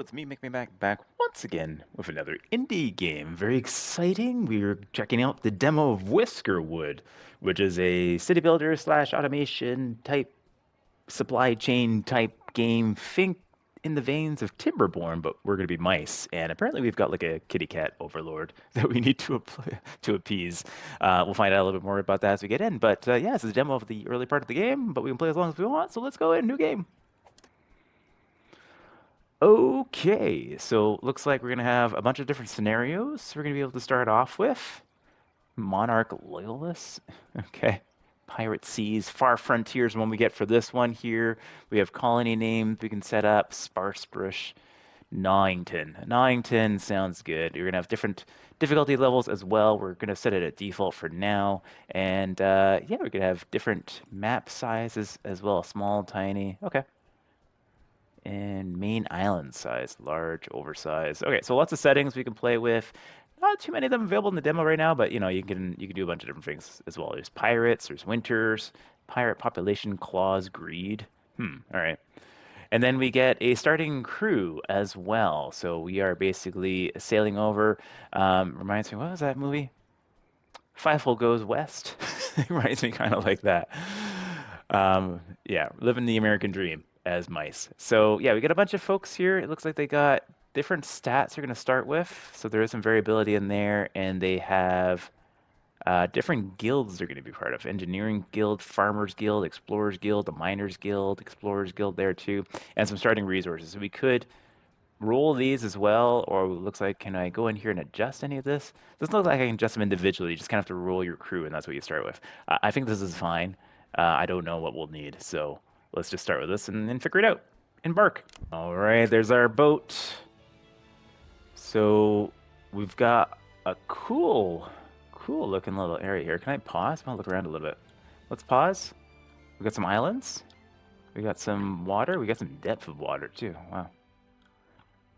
it's me, Make Me back once again with another indie game. Very exciting. We're checking out the demo of Whiskerwood, which is a city builder slash automation type supply chain type game. Think in the veins of Timberborn, but we're going to be mice. And apparently we've got like a kitty cat overlord that we need to appease. We'll find out a little bit more about that as we get in. But yeah, this is a demo of the early part of the game, but we can play as long as we want. So let's go in, new game. Okay, so looks like we're gonna have a bunch of different scenarios we're gonna be able to start off with. Monarch Loyalists. Okay. Pirate Seas, Far Frontiers, one we get for this one here. We have colony names we can set up. Sparse Brush, Gnawington. Gnawington sounds good. You're gonna have different difficulty levels as well. We're gonna set it at default for now. And yeah, we're gonna have different map sizes as well. Small, tiny. Okay. And main island size, large, oversized. Okay, so lots of settings we can play with. Not too many of them available in the demo right now, but you can do a bunch of different things as well. There's pirates, there's winters, pirate population, claws, greed. All right. And then we get a starting crew as well. So we are basically sailing over. Reminds me, what was that movie? Fievel Goes West. Reminds me kind of like that. Yeah, living the American dream as mice. So yeah, we got a bunch of folks here. It looks like they got different stats they're going to start with. So there is some variability in there, and they have different guilds they're going to be part of. Engineering Guild, Farmers Guild, Explorers Guild, the Miners Guild, Explorers Guild there too, and some starting resources. So we could roll these as well, or it looks like, can I go in here and adjust any of this? Doesn't look like I can adjust them individually. You just kind of have to roll your crew, and that's what you start with. I think this is fine. I don't know what we'll need, so let's just start with this and figure it out. Embark. All right, there's our boat. So we've got a cool looking little area here. Can I pause? I'll look around a little bit. Let's pause. We got some islands. We got some water. We got some depth of water too. Wow.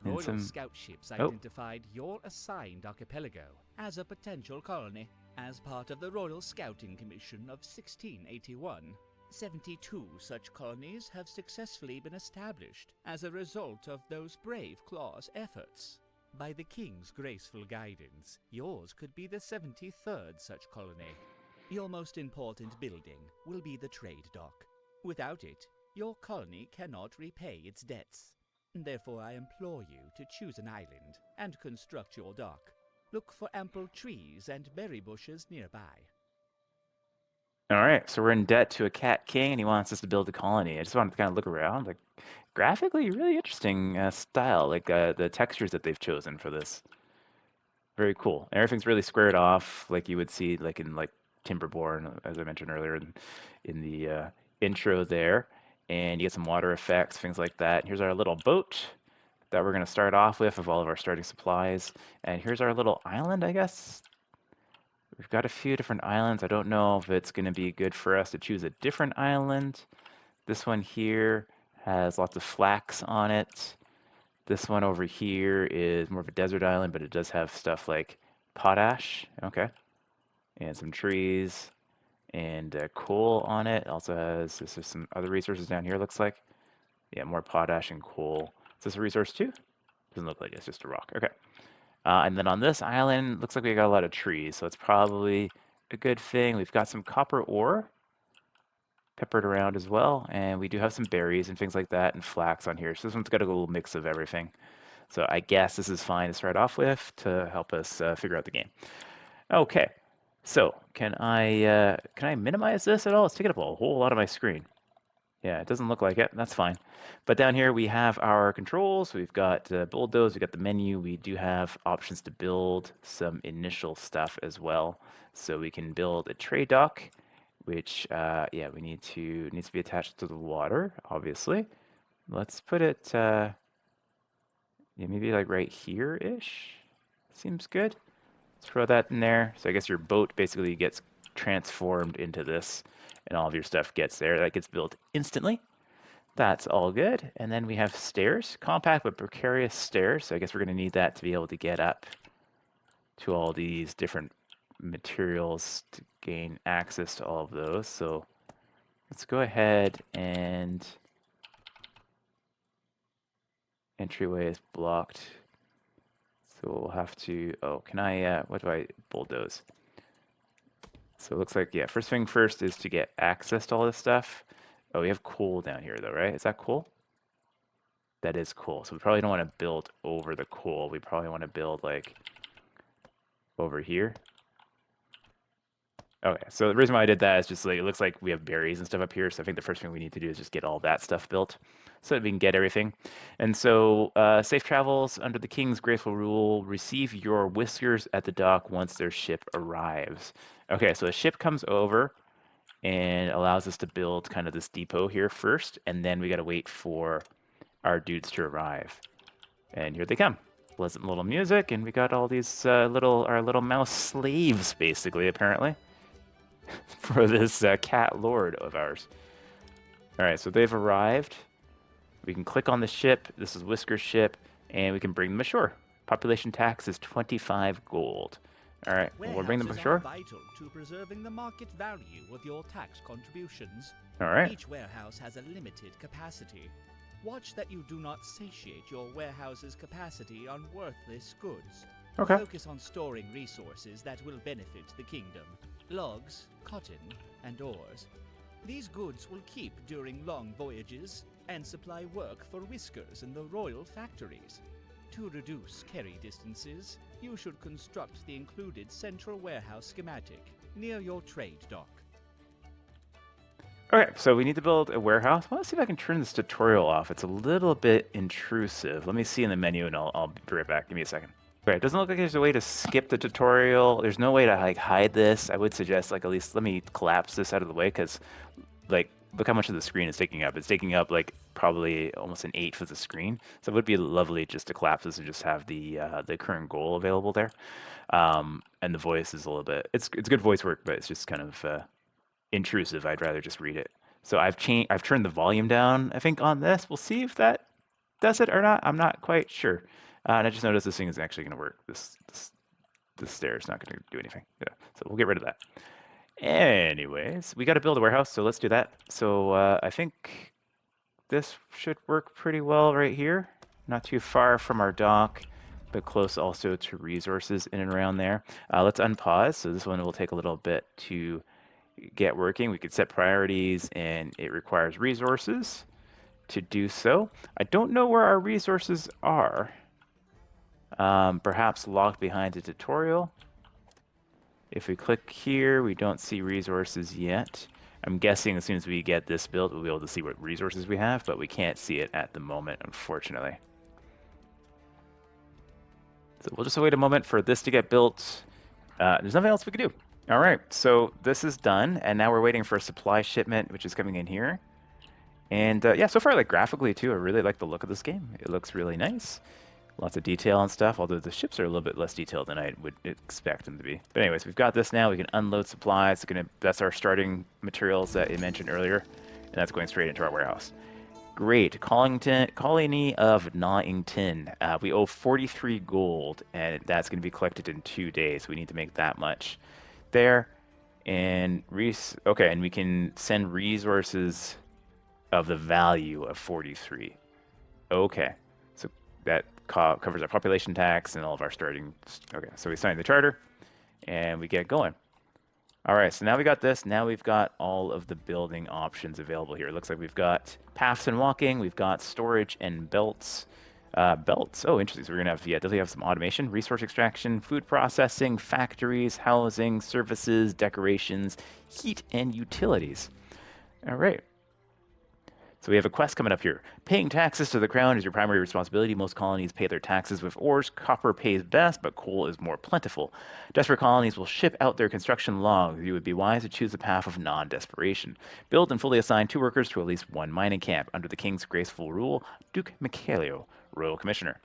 And Royal some. Scout ships Oh, identified your assigned archipelago as a potential colony. As part of the Royal Scouting Commission of 1681, 72 such colonies have successfully been established as a result of those brave claws' efforts. By the King's graceful guidance, yours could be the 73rd such colony. Your most important building will be the trade dock. Without it, your colony cannot repay its debts. Therefore, I implore you to choose an island and construct your dock. Look for ample trees and berry bushes nearby. all right. So we're in debt to a cat king, and he wants us to build a colony. I just wanted to kind of look around. Like graphically, really interesting style. Like the textures that they've chosen for this. Very cool. Everything's really squared off, like you would see, like in like Timberborn, as I mentioned earlier in the intro there. And you get some water effects, things like that. Here's our little boat that we're going to start off with all of our starting supplies. And here's our little island, I guess. We've got a few different islands. I don't know if it's going to be good for us to choose a different island. This one here has lots of flax on it. This one over here is more of a desert island, but it does have stuff like potash, okay, and some trees and coal on it. Also has this is some other resources down here. Looks like, yeah, more potash and coal. Is this a resource too? Doesn't look like it's just a rock. Okay. And then on this island, looks like we got a lot of trees, so it's probably a good thing. We've got some copper ore peppered around as well, and we do have some berries and things like that, and flax on here. So this one's got a little mix of everything. So I guess this is fine to start off with to help us figure out the game. Okay, so can I minimize this at all? It's taking up a whole lot of my screen. Yeah, it doesn't look like it. That's fine. But down here we have our controls. We've got build those. We've got the menu. We do have options to build some initial stuff as well. So we can build a trade dock, which yeah, we needs to be attached to the water, obviously. Let's put it yeah, maybe like right here-ish. Seems good. Throw that in there. So I guess your boat basically gets transformed into this, and all of your stuff gets there. That gets built instantly. That's all good. And then we have stairs, compact but precarious stairs. So I guess we're going to need that to be able to get up to all these different materials to gain access to all of those. So let's go ahead and Entryway is blocked. So we'll have to, oh, can I, what do I bulldoze? So it looks like, yeah, first thing first is to get access to all this stuff. Oh, we have coal down here though, right? Is that coal? That is coal. So we probably don't want to build over the coal. We probably want to build like over here. Okay, so the reason why I did that is just like it looks like we have berries and stuff up here, so I think the first thing we need to do is just get all that stuff built so that we can get everything. And so, safe travels under the king's graceful rule. Receive your whiskers at the dock once their ship arrives. Okay, so the ship comes over and allows us to build kind of this depot here first, and then we got to wait for our dudes to arrive. And here they come. Pleasant little music, and we got all these our little mouse slaves, basically, apparently, for this cat lord of ours. All right, so they've arrived. We can click on the ship. This is Whisker's ship, and we can bring them ashore. Population tax is 25 gold. All right, we'll bring them Warehouses ashore. are vital to preserving the market value of your tax contributions. All right. Each warehouse has a limited capacity. Watch that you do not satiate your warehouse's capacity on worthless goods. Okay. Focus on storing resources that will benefit the kingdom. Logs, cotton, and ores. These goods will keep during long voyages and supply work for whiskers in the royal factories. To reduce carry distances, you should construct the included central warehouse schematic near your trade dock. Okay, so we need to build a warehouse. Well, let's see if I can turn this tutorial off. It's a little bit intrusive. Let me see in the menu, and I'll be right back. Give me a second. Okay, it doesn't look like there's a way to skip the tutorial. There's no way to like hide this. I would suggest like at least let me collapse this out of the way because like look how much of the screen it's taking up. It's taking up like probably almost an eighth of the screen. So it would be lovely just to collapse this and just have the current goal available there. And the voice is a little bit. It's good voice work, but it's just kind of intrusive. I'd rather just read it. So I've turned the volume down, I think, on this. We'll see if that does it or not. I'm not quite sure. And I just noticed this thing is actually going to work. This stair is not going to do anything. Yeah. So we'll get rid of that. Anyways, we got to build a warehouse, so let's do that. So I think this should work pretty well right here. Not too far from our dock, but close also to resources in and around there. Let's unpause. So this one will take a little bit to get working. We could set priorities, and it requires resources to do so. I don't know where our resources are. Perhaps locked behind a tutorial. If we click here, we don't see resources yet. I'm guessing as soon as we get this built, we'll be able to see what resources we have, but we can't see it at the moment, unfortunately. So we'll just wait a moment for this to get built. There's nothing else we can do. All right, so this is done, and now we're waiting for a supply shipment, which is coming in here. And yeah, so far, like graphically too, I really like the look of this game. It looks really nice. Lots of detail and stuff, although the ships are a little bit less detailed than I would expect them to be. But anyways, we've got this now. We can unload supplies. That's our starting materials that I mentioned earlier, and that's going straight into our warehouse. Great. Colony of Gnawington. We owe 43 gold, and that's going to be collected in 2 days. We need to make that much there. And okay, and we can send resources of the value of 43. Okay, so that covers our population tax and all of our starting. Okay, so we sign the charter and we get going. All right, so now we got this. Now we've got all of the building options available here. It looks like we've got paths and walking. We've got storage and belts. Belts. Oh, interesting. So we're gonna have definitely have some automation, resource extraction, food processing, factories, housing, services, decorations, heat, and utilities. All right. So we have a quest coming up here. Paying taxes to the crown is your primary responsibility. Most colonies pay their taxes with ores. Copper pays best, but coal is more plentiful. Desperate colonies will ship out their construction logs. You would be wise to choose the path of non-desperation. Build and fully assign 2 workers to at least 1 mining camp. Under the king's graceful rule, Duke Mikhailo, Royal Commissioner.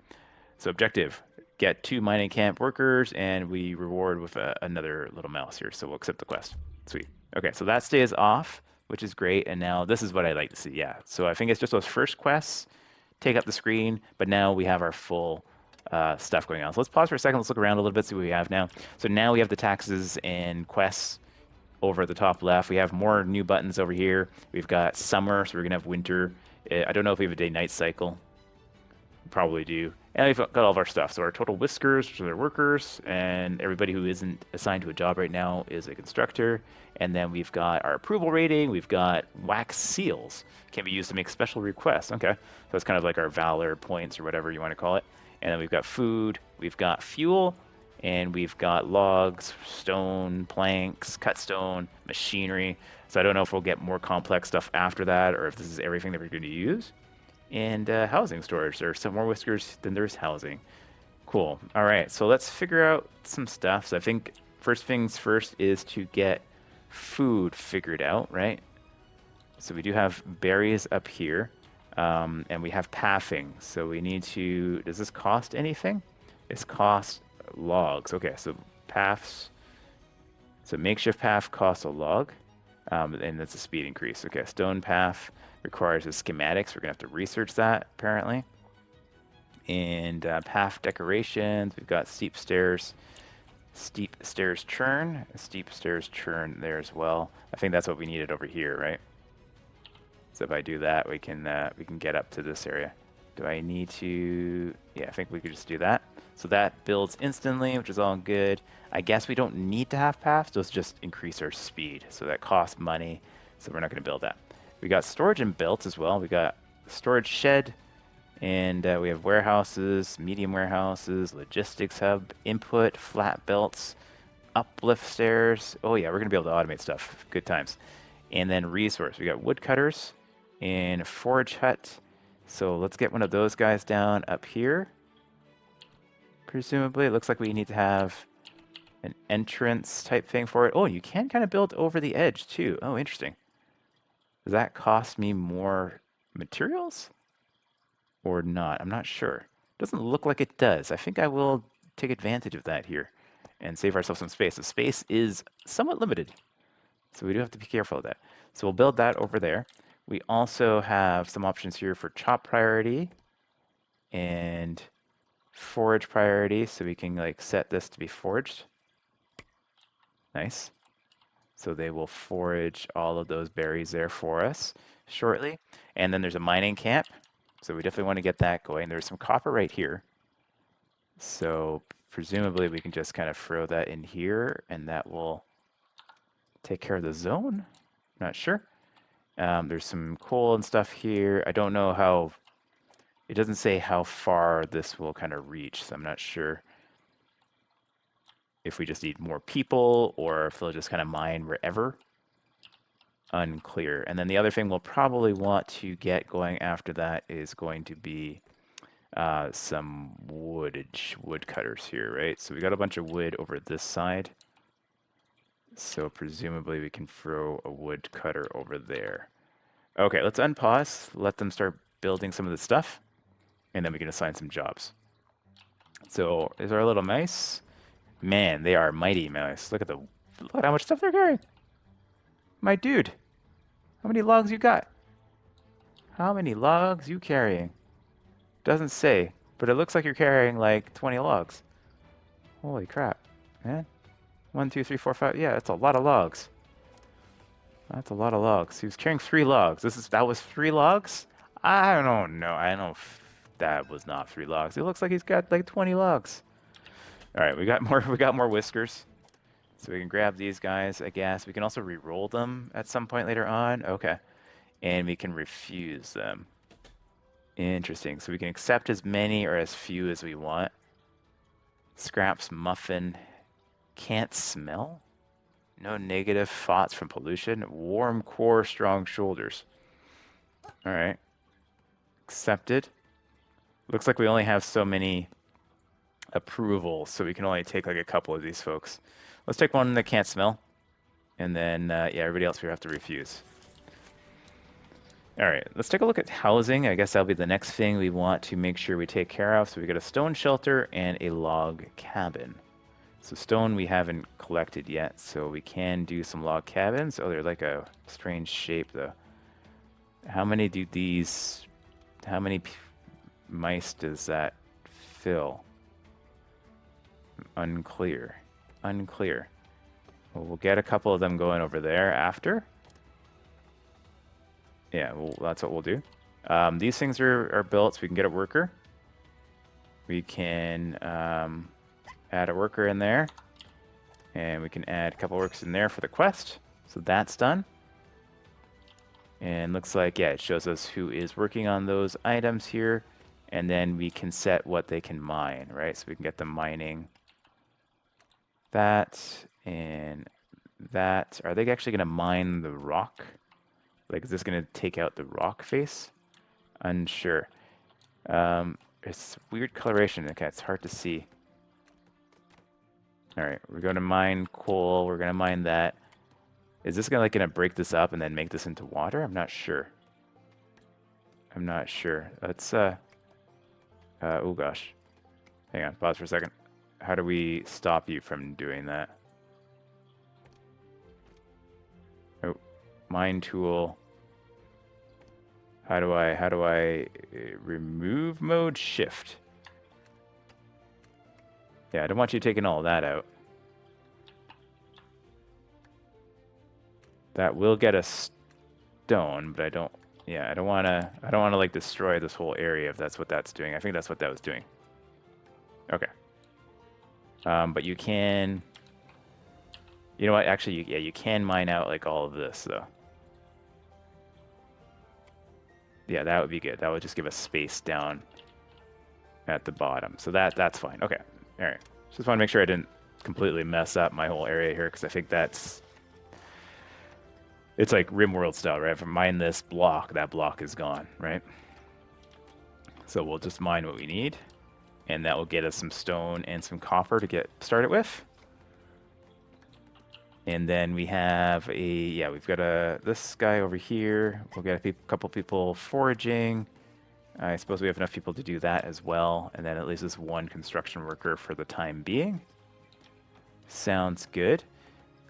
So objective, get 2 mining camp workers, and we reward with another little mouse here. So we'll accept the quest. Sweet. Okay, so that stays off, which is great. And now this is what I like to see. Yeah. So I think it's just those first quests take up the screen, but now we have our full stuff going on. So let's pause for a second. Let's look around a little bit, see what we have now. So now we have the taxes and quests over at the top left. We have more new buttons over here. We've got summer, so we're going to have winter. I don't know if we have a day-night cycle. probably do. And we've got all of our stuff. So our total whiskers, which are their workers, and everybody who isn't assigned to a job right now is a constructor. And then we've got our approval rating. We've got wax seals. Can be used to make special requests. Okay. So that's kind of like our valor points or whatever you want to call it. And then we've got food. We've got fuel. And we've got logs, stone, planks, cut stone, machinery. So I don't know if we'll get more complex stuff after that or if this is everything that we're going to use. And housing storage. There's some more whiskers than there's housing. Cool. All right, so let's figure out some stuff. So I think first things first is to get food figured out, right? So we do have berries up here, and we have pathing. So we need to. Does this cost anything? This costs logs. Okay, so paths. So makeshift path costs a log, and that's a speed increase. Okay, stone path requires a schematics. We're gonna have to research that apparently. And path decorations. We've got steep stairs churn, steep stairs churn there as well. I think that's what we needed over here, right? So if I do that, we can get up to this area. Do I need to? Yeah, I think we could just do that. So that builds instantly, which is all good. I guess we don't need to have paths. Those just increase our speed. So that costs money. So we're not going to build that. We got storage and built as well. We got storage shed, and we have warehouses, medium warehouses, logistics hub, input, flat belts, uplift stairs. Oh yeah, we're going to be able to automate stuff. Good times. And then resource. We got woodcutters and forage hut. So let's get one of those guys down up here. Presumably, it looks like we need to have an entrance type thing for it. Oh, you can kind of build over the edge too. Oh, interesting. Does that cost me more materials or not? I'm not sure. Doesn't look like it does. I think I will take advantage of that here and save ourselves some space. The space is somewhat limited, so we do have to be careful of that. So we'll build that over there. We also have some options here for chop priority and forage priority, so we can like set this to be foraged. Nice. So they will forage all of those berries there for us shortly. And then there's a mining camp, so we definitely want to get that going. There's some copper right here, so presumably we can just kind of throw that in here, and that will take care of the zone. Not sure. There's some coal and stuff here. I don't know how. It doesn't say how far this will kind of reach, so I'm not sure if we just need more people or if they'll just kind of mine wherever. Unclear. And then the other thing we'll probably want to get going after that is going to be some woodcutters here, right? So we got a bunch of wood over this side. So presumably we can throw a woodcutter over there. Okay, let's unpause, let them start building some of the stuff, and then we can assign some jobs. So is our little mice? Man, they are mighty mice. Look at how much stuff they're carrying. My dude, how many logs you got? How many logs you carrying? Doesn't say, but it looks like you're carrying like 20 logs. Holy crap, man. 1, 2, 3, 4, 5. Yeah, that's a lot of logs. That's a lot of logs. He was carrying 3 logs. That was 3 logs? I don't know. I don't know if that was not 3 logs. It looks like he's got like 20 logs. All right, we got more whiskers. So we can grab these guys, I guess. We can also re-roll them at some point later on. Okay. And we can refuse them. Interesting. So we can accept as many or as few as we want. Scraps, muffin. Can't smell? No negative thoughts from pollution. Warm core, strong shoulders. All right. Accepted. Looks like we only have so many approvals, so we can only take like a couple of these folks. Let's take one that can't smell. And then, yeah, everybody else we have to refuse. All right, let's take a look at housing. I guess that'll be the next thing we want to make sure we take care of. So we got a stone shelter and a log cabin. So stone we haven't collected yet, so we can do some log cabins. Oh, they're like a strange shape though. How many mice does that fill? Unclear. Unclear. Well, we'll get a couple of them going over there after. Yeah, well, that's what we'll do. These things are built so we can get a worker. We can add a worker in there. And we can add a couple works in there for the quest. So that's done. And looks like, yeah, it shows us who is working on those items here. And then we can set what they can mine, right? So we can get them mining that and that. Are they actually going to mine the rock? Like, is this going to take out the rock face? Unsure. It's weird coloration. Okay, it's hard to see. All right, we're going to mine coal. We're going to mine that. Is this gonna break this up and then make this into water? I'm not sure. I'm not sure. Let's oh gosh. Hang on, pause for a second. How do we stop you from doing that? Oh, mine tool. How do I remove mode? Shift. Yeah, I don't want you taking all that out. That will get a stone, but I don't wanna like destroy this whole area if that's what that's doing. I think that's what that was doing. Okay. But you can, you know what, actually, yeah, you can mine out like all of this though. Yeah, that would be good. That would just give us space down at the bottom. So that's fine. Okay. All right. Just want to make sure I didn't completely mess up my whole area here because I think it's like RimWorld style, right? If I mine this block, that block is gone, right? So we'll just mine what we need, and that will get us some stone and some copper to get started with. And then we have we've got this guy over here. We'll get a couple people foraging. I suppose we have enough people to do that as well. And then at least this one construction worker for the time being. Sounds good.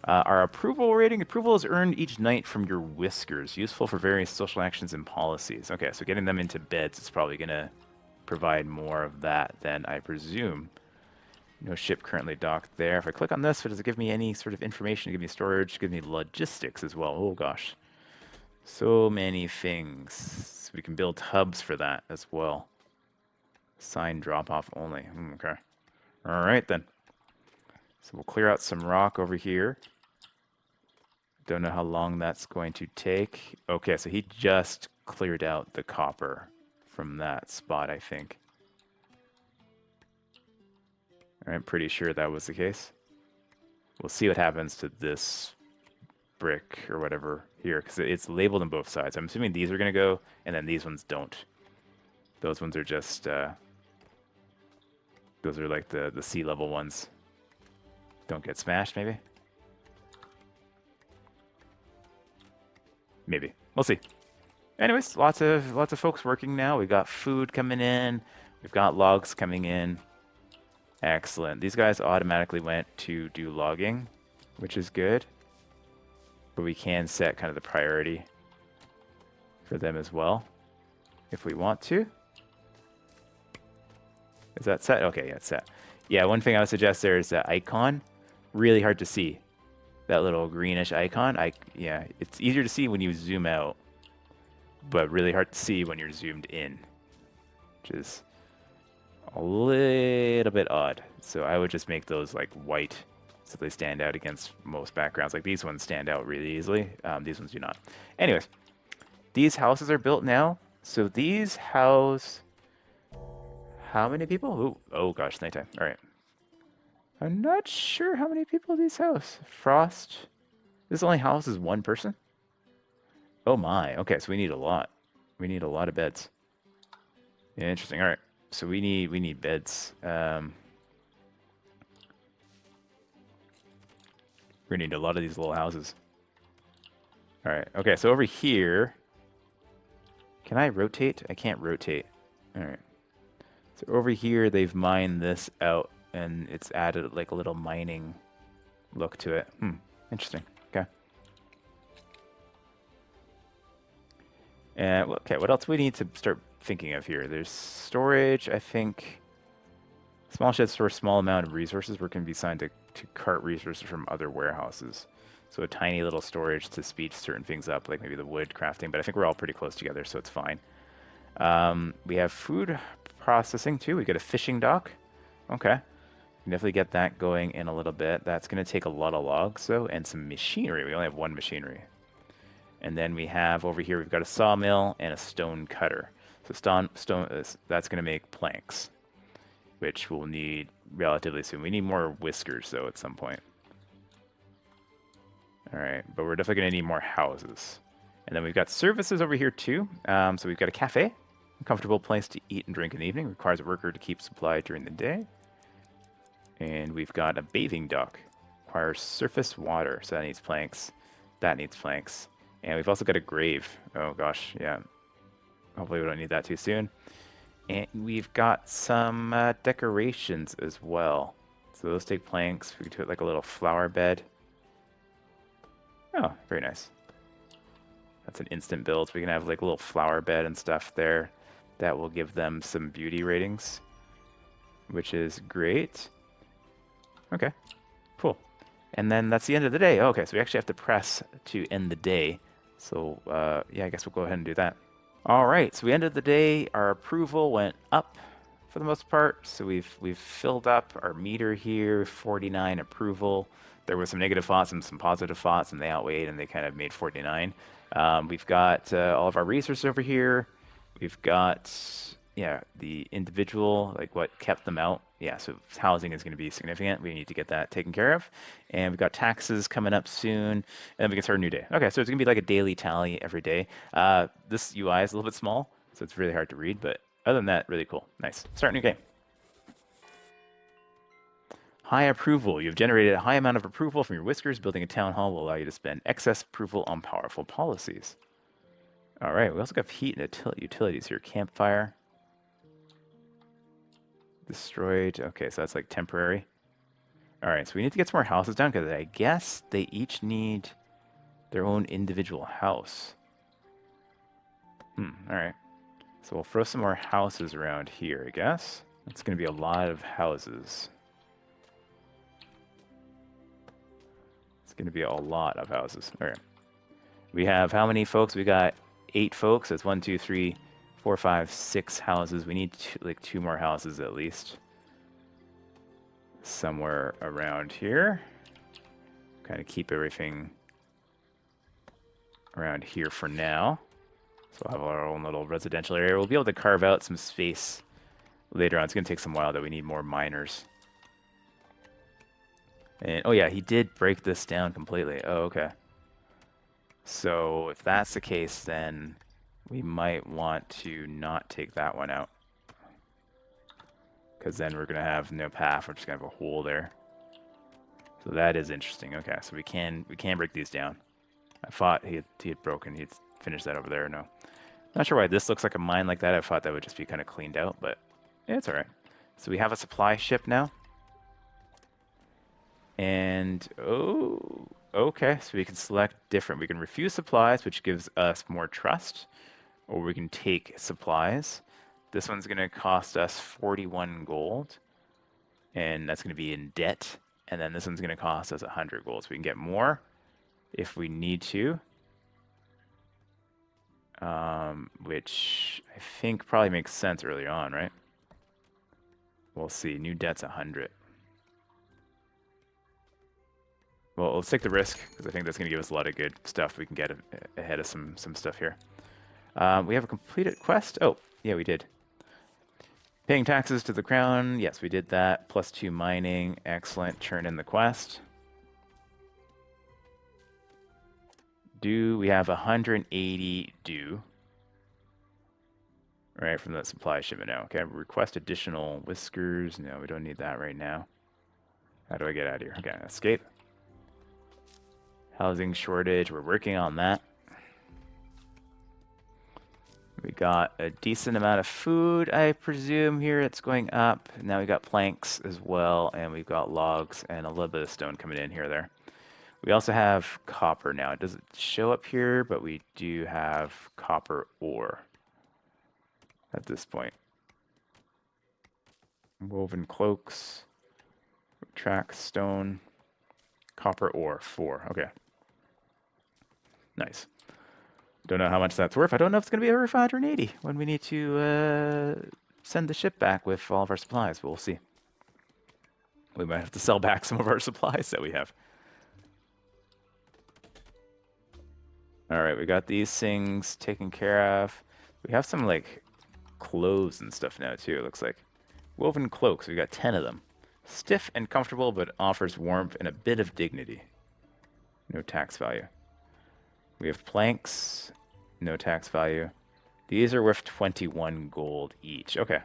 Our approval rating. Approval is earned each night from your whiskers, useful for various social actions and policies. Okay, so getting them into beds is probably going to provide more of that than I presume. No ship currently docked there. If I click on this, does it give me any sort of information? Give me storage, give me logistics as well. Oh gosh. So many things. So we can build hubs for that as well. Sign drop off only. Okay. All right then. So we'll clear out some rock over here. Don't know how long that's going to take. Okay, so he just cleared out the copper from that spot, I think. I'm pretty sure that was the case. We'll see what happens to this brick or whatever here, because it's labeled on both sides. I'm assuming these are going to go, and then these ones don't. Those ones are just, those are like the sea level ones. Don't get smashed, maybe? Maybe. We'll see. Anyways, lots of folks working now. We've got food coming in. We've got logs coming in. Excellent. These guys automatically went to do logging, which is good. But we can set kind of the priority for them as well, if we want to. Is that set? Okay, yeah, it's set. Yeah, one thing I would suggest there is that icon. Really hard to see. That little greenish icon. Yeah, it's easier to see when you zoom out, but really hard to see when you're zoomed in, which is a little bit odd. So I would just make those like white so they stand out against most backgrounds. Like these ones stand out really easily. These ones do not. Anyways, these houses are built now. So these house how many people? Ooh, oh gosh, nighttime. All right. I'm not sure how many people these house. Frost. This only houses one person? Oh my. Okay, so we need a lot. We need a lot of beds. Yeah, interesting. All right. So we need beds. We're gonna need a lot of these little houses. All right. Okay, so over here, can I rotate? I can't rotate. All right. So over here, they've mined this out, and it's added like a little mining look to it. Interesting. Okay. And okay, what else we need to start thinking of here? There's storage, I think. Small sheds store a small amount of resources where can be assigned to cart resources from other warehouses. So a tiny little storage to speed certain things up, like maybe the wood crafting, but I think we're all pretty close together, so it's fine. We have food processing too. We got a fishing dock. Okay. Can definitely get that going in a little bit. That's going to take a lot of logs, though, and some machinery. We only have one machinery. And then we have over here, we've got a sawmill and a stone cutter. So that's going to make planks, which we'll need relatively soon. We need more whiskers, though, at some point. All right, but we're definitely going to need more houses. And then we've got services over here, too. So we've got a cafe, a comfortable place to eat and drink in the evening. Requires a worker to keep supply during the day. And we've got a bathing dock. Requires surface water, so that needs planks. That needs planks. And we've also got a grave. Oh gosh, yeah. Hopefully we don't need that too soon. And we've got some decorations as well. So those take planks. We can do it like a little flower bed. Oh, very nice. That's an instant build. So we can have like a little flower bed and stuff there. That will give them some beauty ratings, which is great. Okay, cool. And then that's the end of the day. Okay, so we actually have to press to end the day. So yeah, I guess we'll go ahead and do that. All right, so we ended the day. Our approval went up for the most part. So we've filled up our meter here, 49 approval. There were some negative thoughts and some positive thoughts, and they outweighed, and they kind of made 49. We've got all of our resources over here. We've got, yeah, the individual, like what kept them out. Yeah, so housing is going to be significant. We need to get that taken care of. And we've got taxes coming up soon. And then we can start a new day. Okay, so it's going to be like a daily tally every day. This UI is a little bit small, so it's really hard to read. But other than that, really cool. Nice. Start a new game. High approval. You've generated a high amount of approval from your whiskers. Building a town hall will allow you to spend excess approval on powerful policies. All right, we also got heat and utilities here. Campfire. Destroyed. Okay, so that's like temporary. All right, so we need to get some more houses down because I guess they each need their own individual house. All right. So we'll throw some more houses around here, I guess. It's going to be a lot of houses. It's going to be a lot of houses. All right. We have how many folks? We got 8 folks. That's 1, 2, 3, 4, 5, 6 houses. We need like 2 more houses at least. Somewhere around here. Kind of keep everything around here for now. So we'll have our own little residential area. We'll be able to carve out some space later on. It's going to take some while, though. We need more miners. And, oh yeah, he did break this down completely. Oh, okay. So if that's the case, then we might want to not take that one out. Because then we're going to have no path. We're just going to have a hole there. So that is interesting. Okay, so we can break these down. I thought he had broken. He'd finished that over there. No. Not sure why this looks like a mine like that. I thought that would just be kind of cleaned out, but yeah, it's all right. So we have a supply ship now. And, oh, okay, so we can select different. We can refuse supplies, which gives us more trust, or we can take supplies. This one's going to cost us 41 gold, and that's going to be in debt. And then this one's going to cost us 100 gold, so we can get more if we need to. Which I think probably makes sense early on, right? We'll see. New debt's 100. Well, let's take the risk, because I think that's going to give us a lot of good stuff. We can get ahead of some stuff here. We have a completed quest. Oh, yeah, we did. Paying taxes to the crown. Yes, we did that. +2 mining. Excellent. Turn in the quest. Due. We have 180 due. Right, from that supply shipment now. Okay, request additional whiskers. No, we don't need that right now. How do I get out of here? Okay, escape. Housing shortage. We're working on that. We got a decent amount of food, I presume, here. It's going up. Now we got planks as well, and we've got logs and a little bit of stone coming in here or there. We also have copper now. It doesn't show up here, but we do have copper ore at this point. Woven cloaks, track stone, copper ore 4. Okay. Nice. Don't know how much that's worth. I don't know if it's going to be over 580 when we need to send the ship back with all of our supplies, but we'll see. We might have to sell back some of our supplies that we have. All right, we got these things taken care of. We have some, like, clothes and stuff now, too, it looks like. Woven cloaks, we got 10 of them. Stiff and comfortable, but offers warmth and a bit of dignity. No tax value. We have planks, no tax value. These are worth 21 gold each. Okay.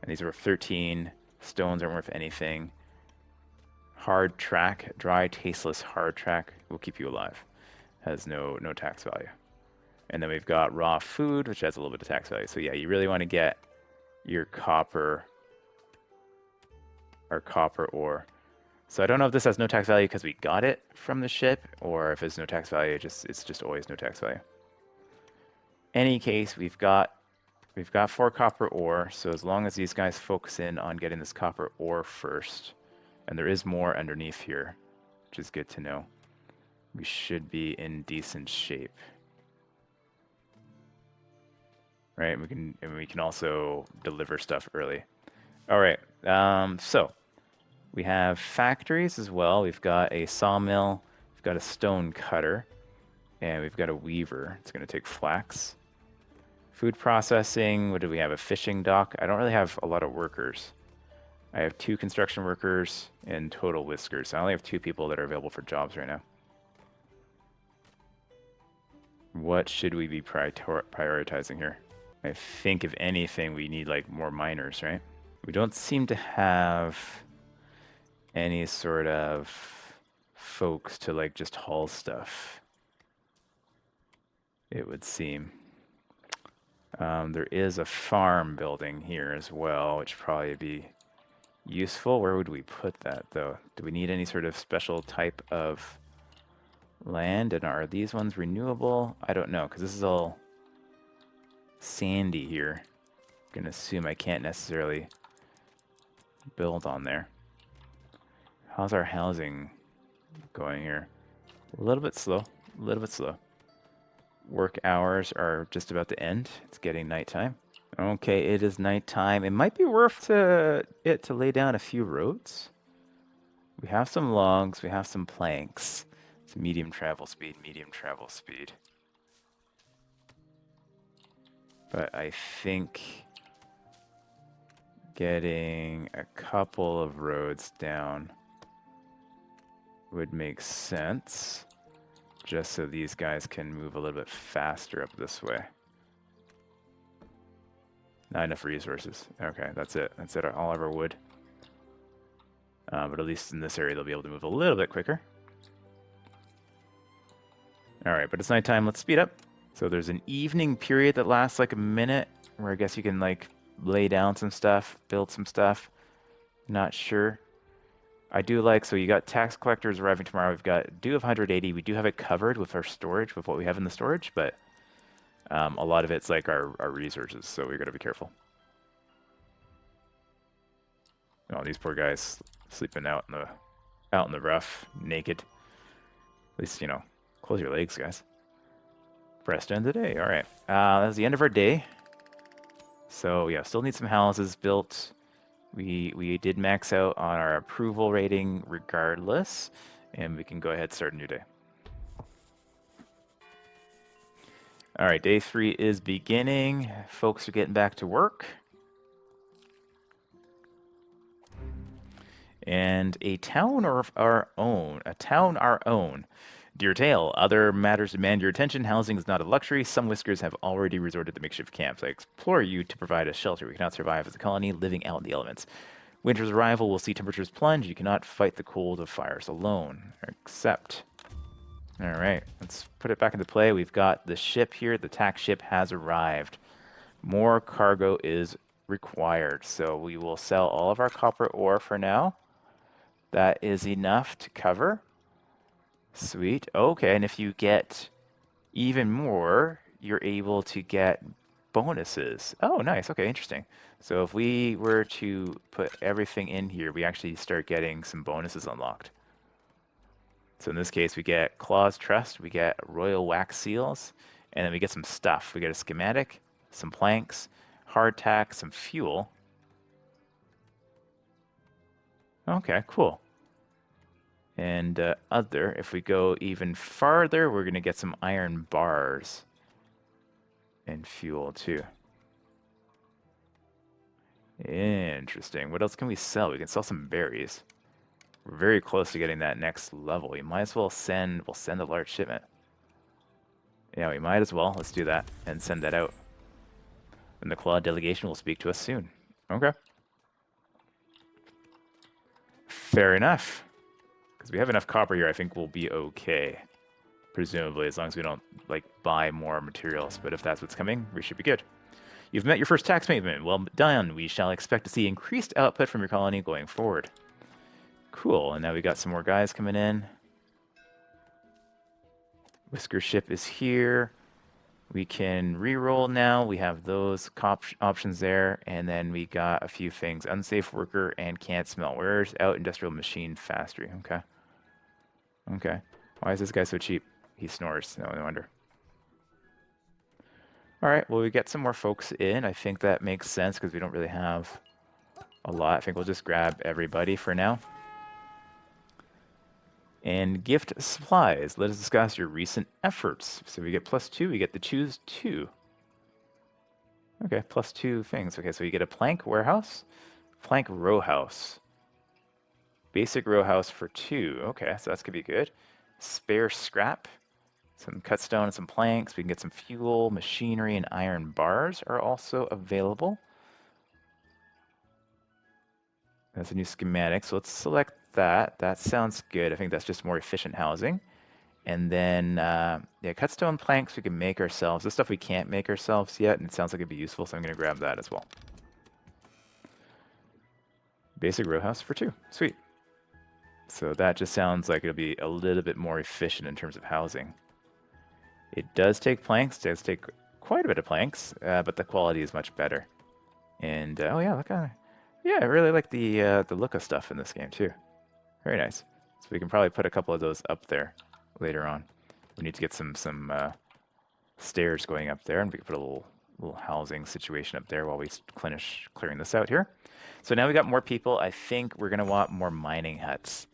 And these are worth 13. Stones aren't worth anything. Hard track, dry, tasteless hard track will keep you alive. Has no tax value. And then we've got raw food, which has a little bit of tax value. So yeah, you really want to get your copper, our copper ore. So I don't know if this has no tax value because we got it from the ship, or if it's no tax value, it's just always no tax value. Any case, we've got 4 copper ore, so as long as these guys focus in on getting this copper ore first, and there is more underneath here, which is good to know, we should be in decent shape. Right? We can also deliver stuff early. All right. So we have factories as well. We've got a sawmill, we've got a stone cutter, and we've got a weaver. It's going to take flax. Food processing. What do we have? A fishing dock. I don't really have a lot of workers. I have 2 construction workers and total whiskers. So I only have 2 people that are available for jobs right now. What should we be prioritizing here? I think if anything, we need like more miners, right? We don't seem to have any sort of folks to like just haul stuff, it would seem. There is a farm building here as well, which would probably be useful. Where would we put that though? Do we need any sort of special type of land? And are these ones renewable? I don't know, because this is all sandy here. I'm gonna assume I can't necessarily build on there. How's our housing going here? A little bit slow, a little bit slow. Work hours are just about to end. It's getting nighttime. Okay, it is nighttime. It might be worth it to lay down a few roads. We have some logs, we have some planks. It's medium travel speed, medium travel speed. But I think getting a couple of roads down would make sense, just so these guys can move a little bit faster up this way. Not enough resources. Okay, that's it. That's it, all of our wood. But at least in this area, they'll be able to move a little bit quicker. All right, but it's nighttime. Let's speed up. So there's an evening period that lasts like a minute, where I guess you can like lay down some stuff, build some stuff. Not sure. I do like, so you got tax collectors arriving tomorrow. We've got due of 180. We do have it covered with our storage, with what we have in the storage, but a lot of it's like our resources, so we got to be careful. Oh, these poor guys sleeping out in the rough, naked. At least, you know, close your legs, guys. Press end of the day. All right. That's the end of our day. So yeah, still need some houses built. We did max out on our approval rating regardless, and we can go ahead and start a new day. All right, day 3 is beginning. Folks are getting back to work. And a town of our own. Dear Tale, other matters demand your attention. Housing is not a luxury. Some whiskers have already resorted to makeshift camps. I implore you to provide a shelter. We cannot survive as a colony living out in the elements. Winter's arrival will see temperatures plunge. You cannot fight the cold of fires alone. Accept. All right, let's put it back into play. We've got the ship here. The tax ship has arrived. More cargo is required. So we will sell all of our copper ore for now. That is enough to cover. Sweet. Okay, and if you get even more, you're able to get bonuses. Oh, nice. Okay, interesting. So if we were to put everything in here, we actually start getting some bonuses unlocked. So in this case, we get Claws Trust, we get Royal Wax Seals, And then we get some stuff. We get a schematic, some planks, hardtack, some fuel. Okay, cool. And other, if we go even farther, we're going to get some iron bars and fuel too. Interesting. What else can we sell? We can sell some berries. We're very close to getting that next level. We might as well we'll send a large shipment. Yeah, we might as well. Let's do that and send that out. And the Claw delegation will speak to us soon. Okay. Fair enough. Because we have enough copper here, I think we'll be okay. Presumably, as long as we don't, like, buy more materials. But if that's what's coming, we should be good. You've met your first tax payment. Well done. We shall expect to see increased output from your colony going forward. Cool. And now we got some more guys coming in. Whisker ship is here. We can re-roll now. We have those options there. And then we got a few things. Unsafe worker and can't smell. Where's out industrial machine factory? Okay. Okay. Why is this guy so cheap? He snores. No wonder. All right. Well, we get some more folks in. I think that makes sense because we don't really have a lot. I think we'll just grab everybody for now. And gift supplies. Let us discuss your recent efforts. So we get +2. We get to choose 2. Okay, +2 things. Okay, so you get a plank warehouse, plank row house. Basic row house for 2. Okay, so that's gonna be good. Spare scrap, some cut stone and some planks. We can get some fuel, machinery, and iron bars are also available. That's a new schematic, so let's select that. That sounds good. I think that's just more efficient housing. And then, yeah, cut stone planks we can make ourselves. This stuff we can't make ourselves yet, and it sounds like it'd be useful, so I'm going to grab that as well. Basic row house for 2. Sweet. So that just sounds like it'll be a little bit more efficient in terms of housing. It does take planks. It does take quite a bit of planks, but the quality is much better. And, oh yeah, look at yeah, I really like the look of stuff in this game too. Very nice. So we can probably put a couple of those up there later on. We need to get some stairs going up there, and we can put a little housing situation up there while we finish clearing this out here. So now we got more people. I think we're gonna want more mining huts.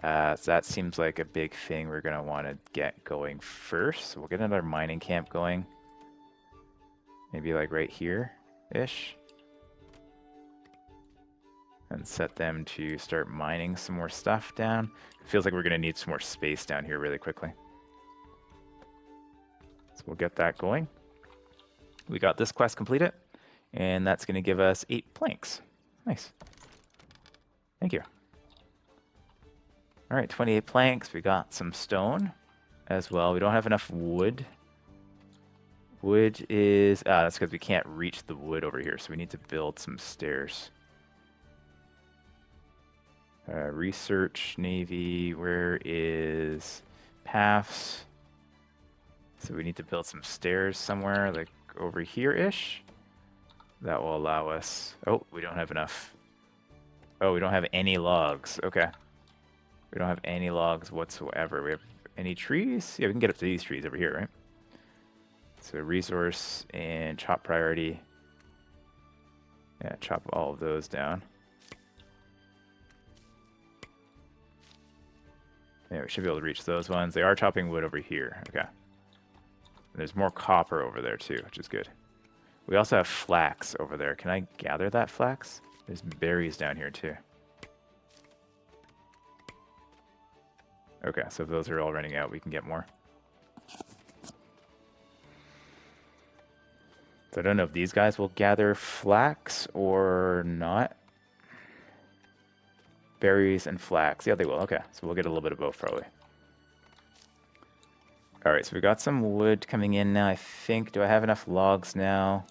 So that seems like a big thing we're gonna want to get going first. So we'll get another mining camp going. Maybe like right here-ish. And set them to start mining some more stuff down. It feels like we're going to need some more space down here really quickly. So we'll get that going. We got this quest completed, and that's going to give us 8 planks. Nice. Thank you. All right, 28 planks. We got some stone as well. We don't have enough wood. Wood is... that's because we can't reach the wood over here, so we need to build some stairs. Research, Navy, where is paths? So we need to build some stairs somewhere, like over here-ish. That will allow us... Oh, we don't have enough. Oh, we don't have any logs. Okay. We don't have any logs whatsoever. We have any trees? Yeah, we can get up to these trees over here, right? So resource and chop priority. Yeah, chop all of those down. Yeah, we should be able to reach those ones. They are chopping wood over here. Okay. And there's more copper over there too, which is good. We also have flax over there. Can I gather that flax? There's berries down here too. Okay, so if those are all running out, we can get more. So I don't know if these guys will gather flax or not. Berries and flax. Yeah, they will. Okay, so we'll get a little bit of both probably. All right, so we got some wood coming in now, I think. Do I have enough logs now?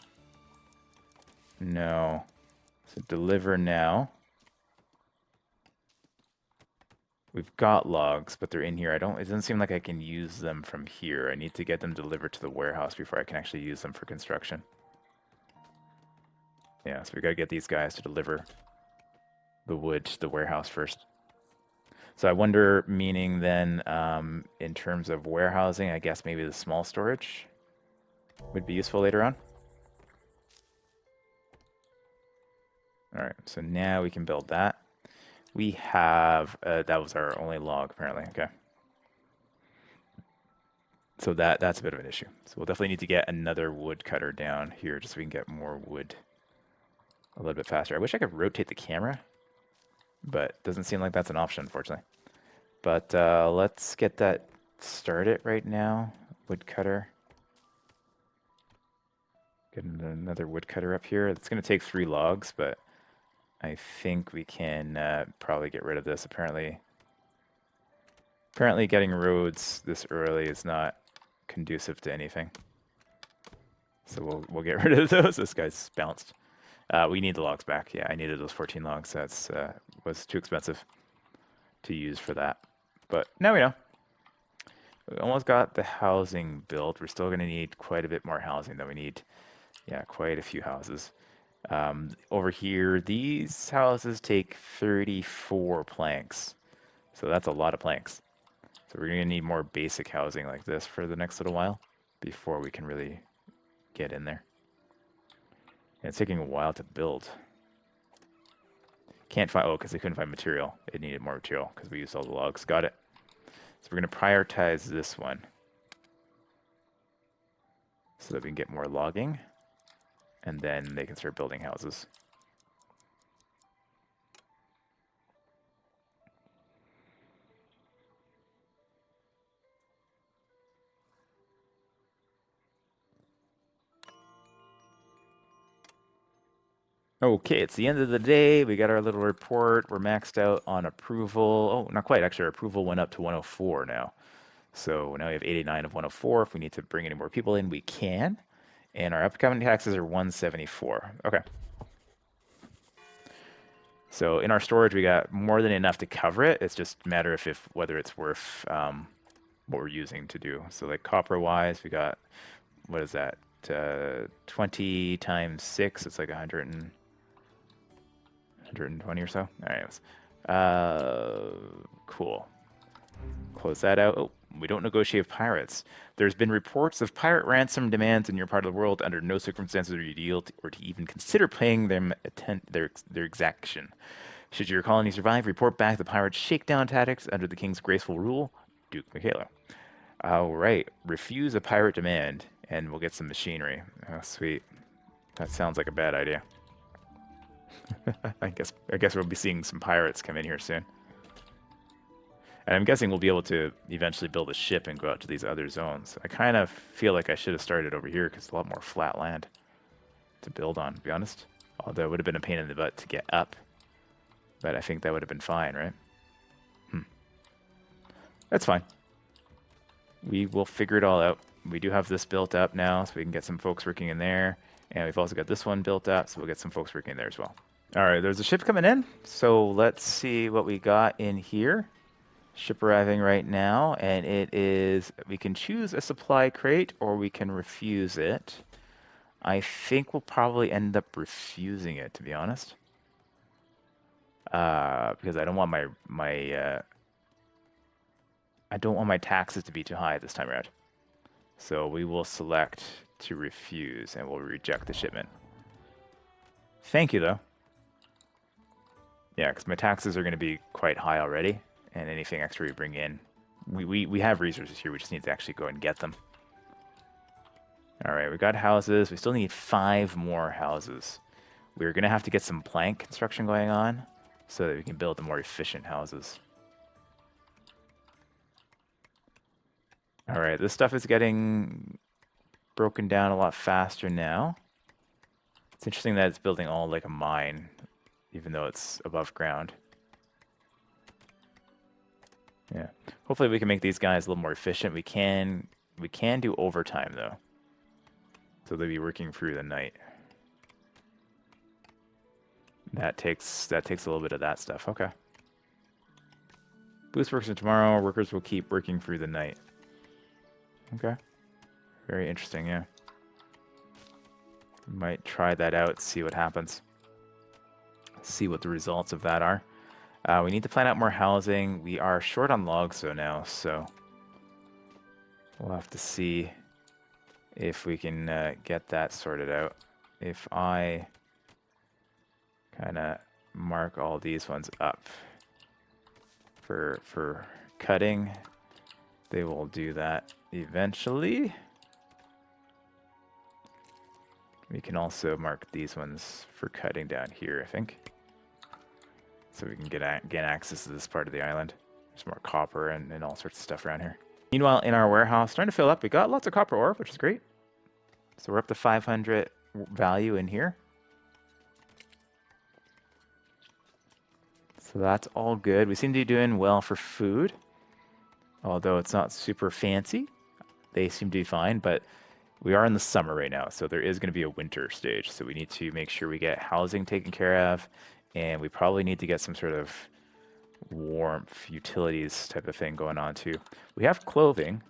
No. So deliver now. We've got logs, but they're in here. It doesn't seem like I can use them from here. I need to get them delivered to the warehouse before I can actually use them for construction. Yeah, so we gotta get these guys to deliver the wood to the warehouse first. So I wonder, meaning then, in terms of warehousing, I guess maybe the small storage. would be useful later on. All right, so now we can build that. We have, that was our only log apparently, okay. So that's a bit of an issue. So we'll definitely need to get another woodcutter down here just so we can get more wood a little bit faster. I wish I could rotate the camera, but it doesn't seem like that's an option, unfortunately. But let's get that started right now. Woodcutter. Get another woodcutter up here. It's going to take 3 logs, but I think we can probably get rid of this. Apparently getting roads this early is not conducive to anything. So we'll get rid of those. This guy's bounced. We need the logs back. Yeah, I needed those 14 logs. That's was too expensive to use for that. But now we know. We almost got the housing built. We're still going to need quite a bit more housing, though. We need, yeah, quite a few houses. Over here, these houses take 34 planks. So that's a lot of planks. So we're going to need more basic housing like this for the next little while before we can really get in there. And it's taking a while to build. Can't find, oh, because they couldn't find material. It needed more material because we used all the logs. Got it. So we're going to prioritize this one so that we can get more logging, and then they can start building houses. Okay, it's the end of the day. We got our little report. We're maxed out on approval. Oh, not quite. Actually, our approval went up to 104 now. So now we have 89 of 104. If we need to bring any more people in, we can. And our upcoming taxes are 174. Okay. So in our storage, we got more than enough to cover it. It's just a matter of whether it's worth what we're using to do. So like copper-wise, we got, what is that? 20 times 6, it's like 120 or so. All right. Cool. Close that out. Oh, we don't negotiate with pirates. There's been reports of pirate ransom demands in your part of the world. Under no circumstances are you to yield or to even consider paying them their exaction. Should your colony survive, report back the pirates' shakedown tactics under the king's graceful rule, Duke Michaelo. All right. Refuse a pirate demand, and we'll get some machinery. Oh, sweet. That sounds like a bad idea. I guess we'll be seeing some pirates come in here soon. And I'm guessing we'll be able to eventually build a ship and go out to these other zones. I kind of feel like I should have started over here because it's a lot more flat land to build on, to be honest. Although it would have been a pain in the butt to get up. But I think that would have been fine, right? That's fine. We will figure it all out. We do have this built up now, so we can get some folks working in there. And we've also got this one built up, so we'll get some folks working in there as well. All right, there's a ship coming in. So let's see what we got in here. Ship arriving right now, and it is, we can choose a supply crate or we can refuse it. I think we'll probably end up refusing it, to be honest. Because I don't want I don't want my taxes to be too high this time around. So we will select to refuse and we'll reject the shipment. Thank you, though. Yeah, because my taxes are going to be quite high already. And anything extra we bring in, we have resources here. We just need to actually go and get them. All right, we got houses. We still need 5 more houses. We're going to have to get some plank construction going on so that we can build the more efficient houses. All right, this stuff is getting broken down a lot faster now. It's interesting that it's building all like a mine, even though it's above ground. Yeah. Hopefully we can make these guys a little more efficient. We can do overtime though. So they'll be working through the night. That takes a little bit of that stuff. Okay. Boost works in tomorrow. Workers will keep working through the night. Okay. Very interesting, yeah. Might try that out, see what happens. See what the results of that are. We need to plan out more housing. We are short on logs though now, so we'll have to see if we can get that sorted out. If I kind of mark all these ones up for cutting, they will do that eventually. We can also mark these ones for cutting down here, I think. So we can get access to this part of the island. There's more copper and all sorts of stuff around here. Meanwhile, in our warehouse, starting to fill up. We got lots of copper ore, which is great. So we're up to 500 value in here. So that's all good. We seem to be doing well for food, although it's not super fancy. They seem to be fine, but we are in the summer right now, so there is going to be a winter stage. So we need to make sure we get housing taken care of, and we probably need to get some sort of warmth, utilities type of thing going on too. We have clothing,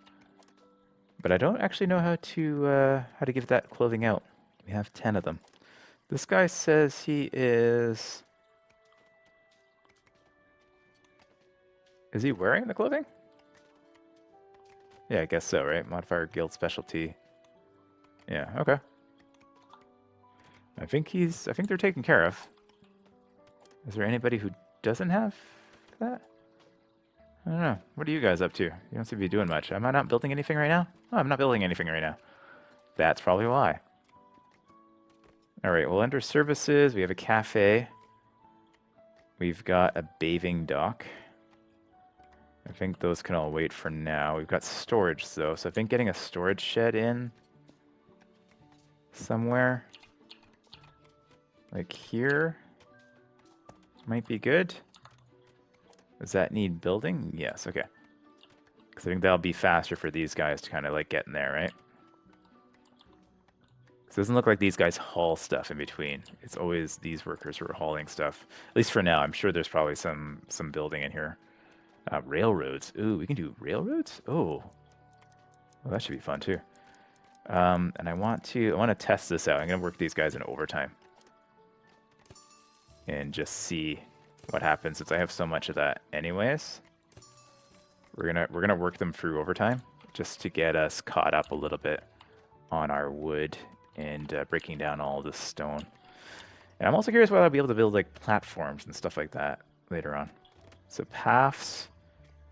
but I don't actually know how to give that clothing out. We have 10 of them. This guy says he is... Is he wearing the clothing? Yeah, I guess so, right? Modifier guild specialty. Yeah, okay. I think they're taken care of. Is there anybody who doesn't have that? I don't know. What are you guys up to? You don't seem to be doing much. Am I not building anything right now? Oh, I'm not building anything right now. That's probably why. All right, well, under services, we have a cafe. We've got a bathing dock. I think those can all wait for now. We've got storage, though, so I think getting a storage shed in somewhere, like here, might be good. Does that need building? Yes, okay. Because I think that'll be faster for these guys to kind of like get in there, right? It doesn't look like these guys haul stuff in between. It's always these workers who are hauling stuff. At least for now. I'm sure there's probably some building in here. Railroads. Ooh, we can do railroads? Oh. Well, that should be fun too. And I want to test this out. I'm gonna work these guys in overtime. And just see what happens since I have so much of that anyways. We're gonna work them through overtime just to get us caught up a little bit on our wood and breaking down all this stone. And I'm also curious whether I'll be able to build like platforms and stuff like that later on. So paths,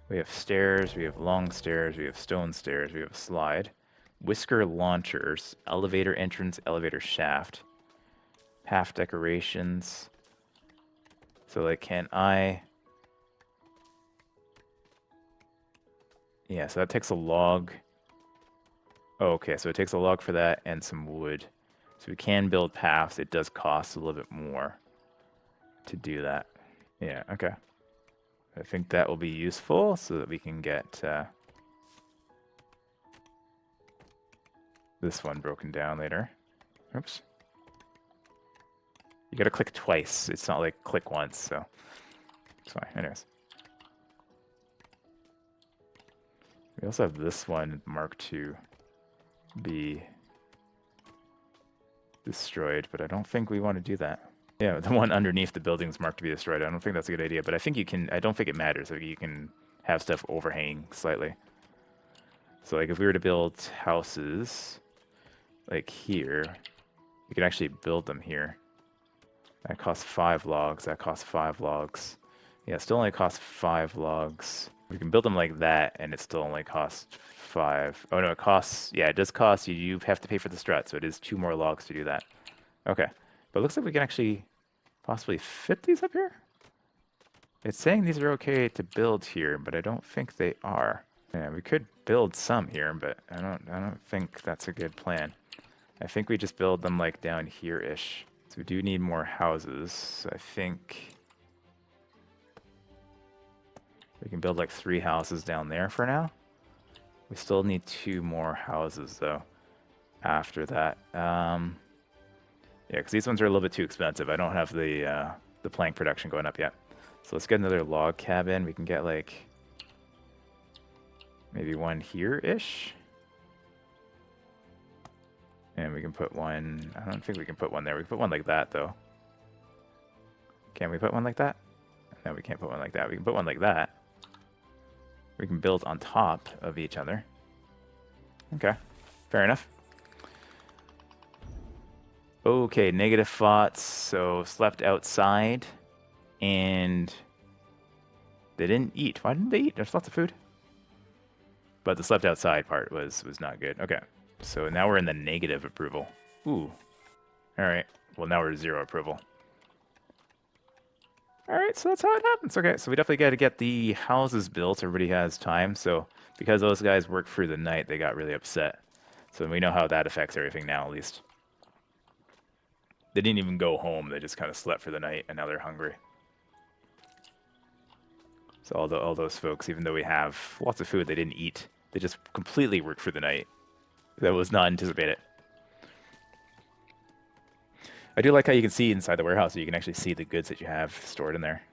we have stairs, we have long stairs, we have stone stairs, we have a slide. Whisker launchers, elevator entrance, elevator shaft. Path decorations. So like can I... Yeah, so that takes a log. Oh, okay, so it takes a log for that and some wood. So we can build paths. It does cost a little bit more to do that. Yeah, okay. I think that will be useful so that we can get this one broken down later. Oops. You gotta click twice. It's not like click once, so it's fine. Anyways. We also have this one marked to be destroyed, but I don't think we want to do that. Yeah, the one underneath the building is marked to be destroyed. I don't think that's a good idea, but I think you can... I don't think it matters. Like, you can have stuff overhanging slightly. So, like, if we were to build houses, like here, we could actually build them here. That costs 5 logs. That costs 5 logs. Yeah, it still only costs 5 logs. We can build them like that, and it still only costs 5. Oh, no, it costs... Yeah, it does cost you. You have to pay for the strut, so it is 2 more logs to do that. Okay. But it looks like we can actually possibly fit these up here? It's saying these are okay to build here, but I don't think they are. Yeah, we could build some here, but I don't think that's a good plan. I think we just build them like down here-ish. So we do need more houses. So I think we can build like 3 houses down there for now. We still need 2 more houses though after that. Yeah, because these ones are a little bit too expensive. I don't have the plank production going up yet. So let's get another log cabin. We can get like maybe one here-ish. And we can put one... I don't think we can put one there. We can put one like that, though. Can we put one like that? No, we can't put one like that. We can put one like that. We can build on top of each other. Okay, fair enough. Okay, negative thoughts. So slept outside, and they didn't eat. Why didn't they eat? There's lots of food. But the slept outside part was not good. Okay, so now we're in the negative approval. Ooh. All right. Well, now we're zero approval. All right, so that's how it happens. Okay, so we definitely got to get the houses built. Everybody has time. So because those guys worked through the night, they got really upset. So we know how that affects everything now, at least. They didn't even go home. They just kind of slept for the night, and now they're hungry. So all those folks, even though we have lots of food, they didn't eat. They just completely worked for the night. That was not anticipated. I do like how you can see inside the warehouse, so you can actually see the goods that you have stored in there.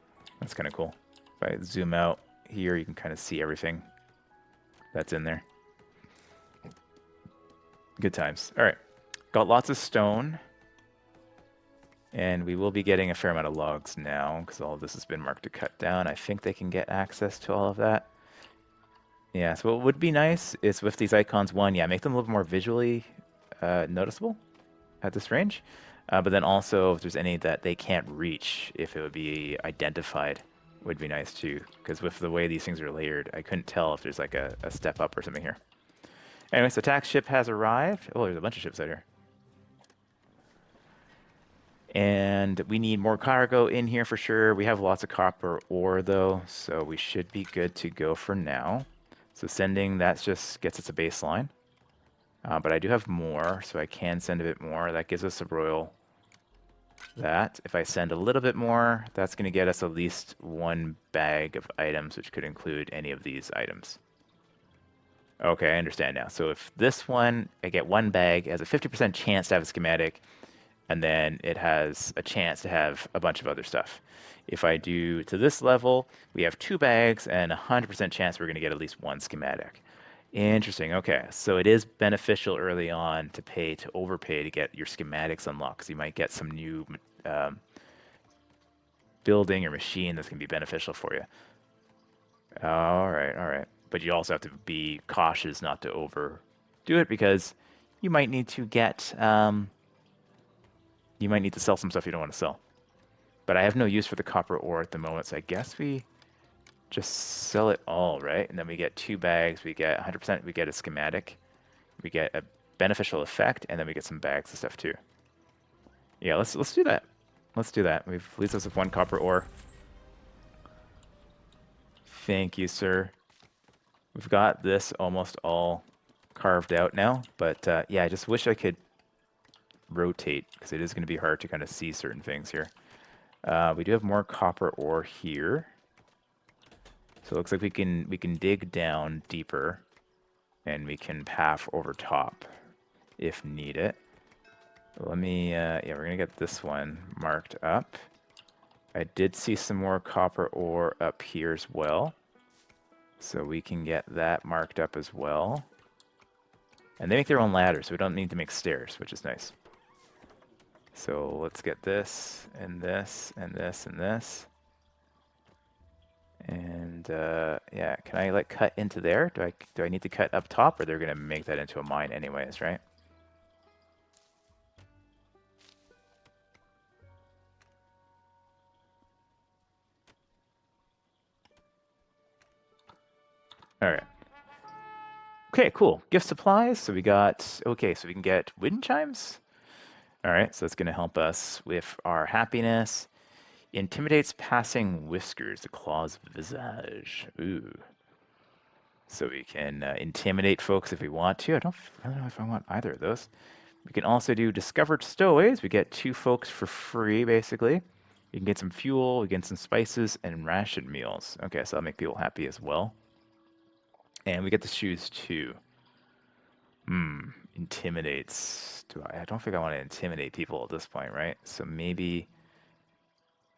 That's kind of cool. If I zoom out here, you can kind of see everything that's in there. Good times. All right. Got lots of stone. And we will be getting a fair amount of logs now, because all of this has been marked to cut down. I think they can get access to all of that. Yeah, so what would be nice is with these icons, one, yeah, make them a little more visually noticeable at this range. But then also, if there's any that they can't reach, if it would be identified, would be nice too. Because with the way these things are layered, I couldn't tell if there's like a step up or something here. Anyway, so tax ship has arrived. Oh, there's a bunch of ships out here. And we need more cargo in here for sure. We have lots of copper ore though, so we should be good to go for now. So sending, that just gets us a baseline. But I do have more, so I can send a bit more. That gives us a royal that. If I send a little bit more, that's going to get us at least one bag of items, which could include any of these items. Okay, I understand now. So if this one, I get one bag, it has a 50% chance to have a schematic, and then it has a chance to have a bunch of other stuff. If I do to this level, we have two bags and a 100% chance we're going to get at least one schematic. Interesting. Okay, so it is beneficial early on to pay to overpay to get your schematics unlocked, because you might get some new um, building or machine that's going to be beneficial for you. All right, all right. But you also have to be cautious not to overdo it, because you might need to get you might need to sell some stuff you don't want to sell. But I have no use for the copper ore at the moment, so I guess we just sell it all, right? And then we get two bags, we get 100%, we get a schematic, we get a beneficial effect, and then we get some bags of stuff too. Yeah, let's do that. Let's do that. We've leaves us with one copper ore. Thank you, sir. We've got this almost all carved out now, but yeah, I just wish I could rotate, because it is going to be hard to kind of see certain things here. We do have more copper ore here. So it looks like we can dig down deeper, and we can path over top if needed. Let me, yeah, we're gonna get this one marked up. I did see some more copper ore up here as well, so we can get that marked up as well. And they make their own ladders, so we don't need to make stairs, which is nice. So let's get this, and this, and this, and this. And yeah, can I like cut into there? Do I need to cut up top, or they're gonna make that into a mine anyways, right? All right. Okay, cool. Gift supplies. So we got, okay, so we can get wind chimes. All right, so that's gonna help us with our happiness. Intimidates passing whiskers, the claws visage. Ooh. So we can intimidate folks if we want to. I don't really know if I want either of those. We can also do discovered stowaways. We get two folks for free, basically. You can get some fuel, we get some spices, and ration meals. Okay, so that'll make people happy as well. And we get the shoes too. Intimidates. I don't think I want to intimidate people at this point, right? So maybe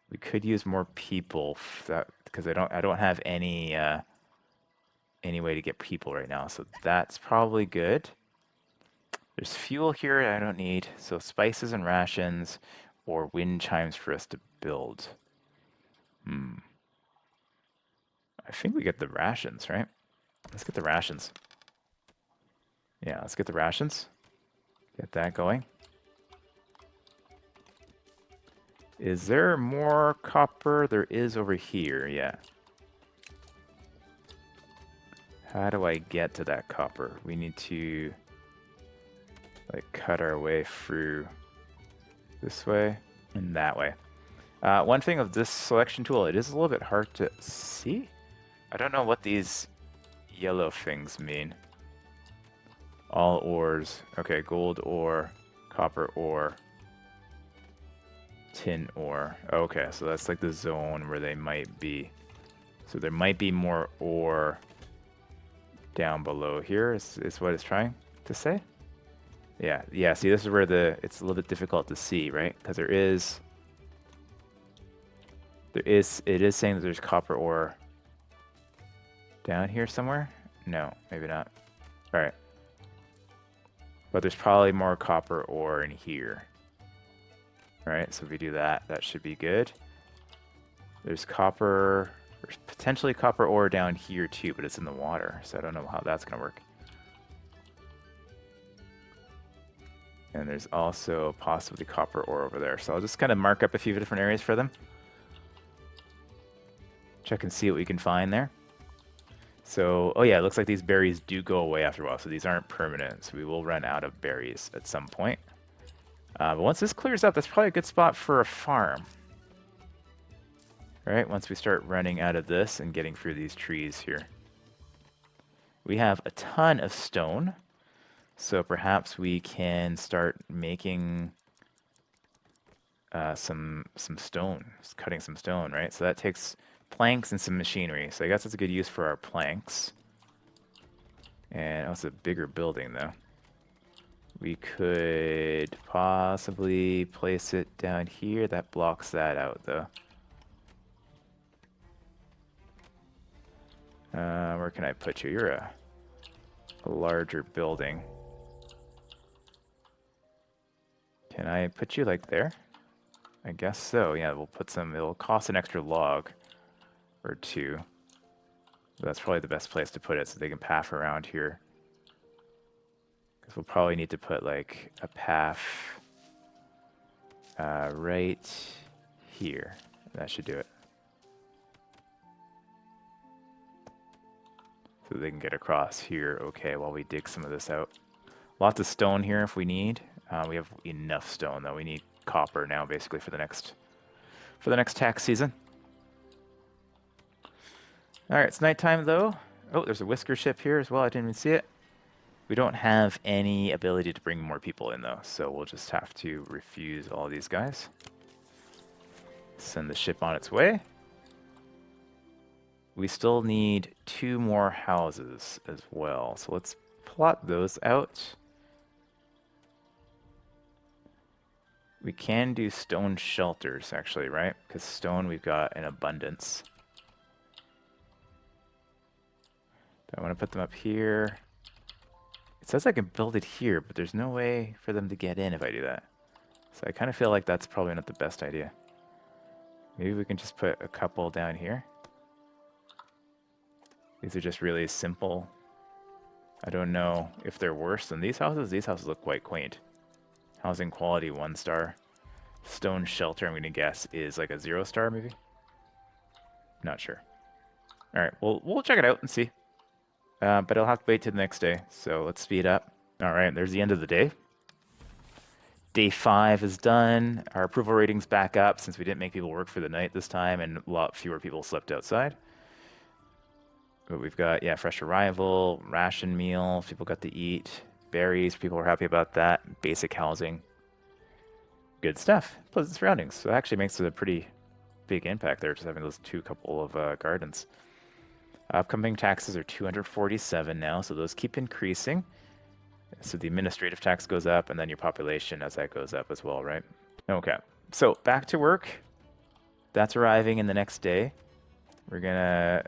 we could use more people because I don't have any way to get people right now. So that's probably good. There's fuel here I don't need. So spices and rations, or wind chimes for us to build. I think we get the rations, right? Let's get the rations. Yeah, let's get the rations. Get that going. Is there more copper? There is over here, yeah. How do I get to that copper? We need to like cut our way through this way and that way. One thing of this selection tool, it is a little bit hard to see. I don't know what these yellow things mean. All ores. Okay, gold ore, copper ore, tin ore. Okay, so that's like the zone where they might be. So there might be more ore down below here is what it's trying to say. Yeah, see, this is where it's a little bit difficult to see, right? Because it is saying that there's copper ore down here somewhere. No, maybe not. All right, but there's probably more copper ore in here. All right, so if we do that, that should be good. There's potentially copper ore down here too, but it's in the water, so I don't know how that's gonna work. And there's also possibly copper ore over there. So I'll just kind of mark up a few different areas for them. Check and see what we can find there. So, oh yeah, it looks like these berries do go away after a while, so these aren't permanent. So we will run out of berries at some point. But once this clears up, that's probably a good spot for a farm. Right, once we start running out of this and getting through these trees here. We have a ton of stone. So perhaps we can start making some stone, cutting some stone, right? So that takes planks and some machinery. So I guess that's a good use for our planks. And it's a bigger building though. We could possibly place it down here. That blocks that out though. Where can I put you? You're a larger building. Can I put you like there? I guess so. Yeah, we'll put some. It'll cost an extra log or two. But that's probably the best place to put it so they can path around here. Because we'll probably need to put like a path right here. That should do it. So they can get across here okay while we dig some of this out. Lots of stone here if we need. We have enough stone though. We need copper now basically for the next tax season. All right, it's nighttime though. Oh, there's a whisker ship here as well. I didn't even see it. We don't have any ability to bring more people in though, so we'll just have to refuse all these guys. Send the ship on its way. We still need 2 more houses as well, so let's plot those out. We can do stone shelters, actually, right? Because stone we've got in abundance. I want to put them up here. It says I can build it here, but there's no way for them to get in if I do that. So I kind of feel like that's probably not the best idea. Maybe we can just put a couple down here. These are just really simple. I don't know if they're worse than these houses. These houses look quite quaint. Housing quality 1 star. Stone shelter, I'm going to guess, is like a 0 star maybe? Not sure. All right, we'll check it out and see. But I'll have to wait till the next day, so let's speed up. All right, there's the end of the day. Day 5 is done. Our approval rating's back up since we didn't make people work for the night this time and a lot fewer people slept outside. But we've got, yeah, fresh arrival, ration meal, people got to eat, berries, people were happy about that, basic housing. Good stuff. Pleasant surroundings. So it actually makes a pretty big impact there, just having those couple of gardens. Upcoming taxes are 247 now, so those keep increasing. So the administrative tax goes up, and then your population as that goes up as well, right? Okay, so back to work. That's arriving in the next day. We're gonna,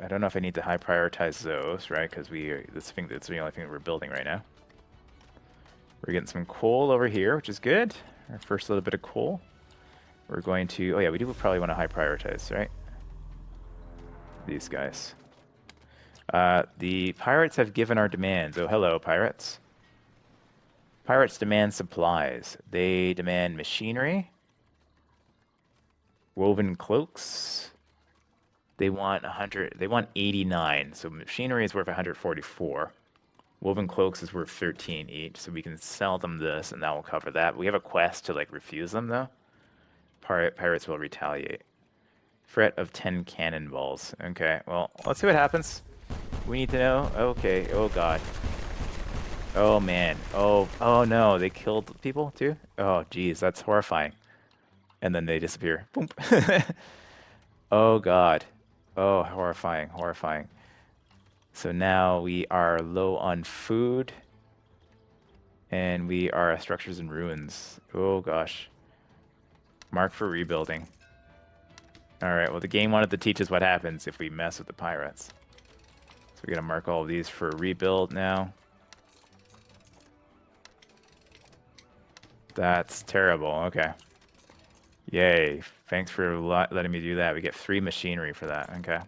I don't know if I need to high prioritize those, right? Because that's the only thing that we're building right now. We're getting some coal over here, which is good. Our first little bit of coal. We're going to, oh yeah, we do probably want to high prioritize, right? These guys. The pirates have given our demands. Oh, hello, pirates. Pirates demand supplies. They demand machinery. Woven cloaks. They want 100. They want 89. So machinery is worth 144. Woven cloaks is worth 13 each. So we can sell them this, and that will cover that. We have a quest to like refuse them though. Pirates will retaliate. Threat of 10 cannonballs. Okay, well, let's see what happens. We need to know. Okay. Oh god. Oh man. Oh no. They killed people too. Oh geez, that's horrifying. And then they disappear. Boom. Oh god. Oh, horrifying, horrifying. So now we are low on food, and we are structures and ruins. Oh gosh. Mark for rebuilding. All right. Well, the game wanted to teach us what happens if we mess with the pirates. So we gotta mark all of these for rebuild now. That's terrible. Okay. Yay. Thanks for letting me do that. We get 3 machinery for that. Okay.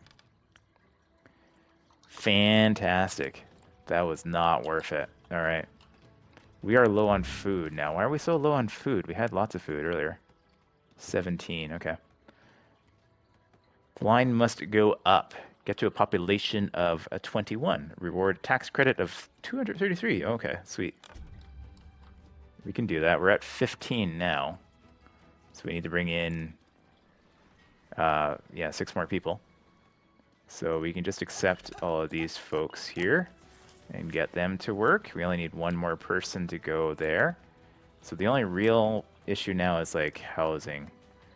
Fantastic. That was not worth it. All right. We are low on food now. Why are we so low on food? We had lots of food earlier. 17. Okay. The line must go up. Get to a population of 21. Reward tax credit of 233. Okay, sweet. We can do that. We're at 15 now. So we need to bring in, yeah, 6 more people. So we can just accept all of these folks here and get them to work. We only need 1 more person to go there. So the only real issue now is like housing.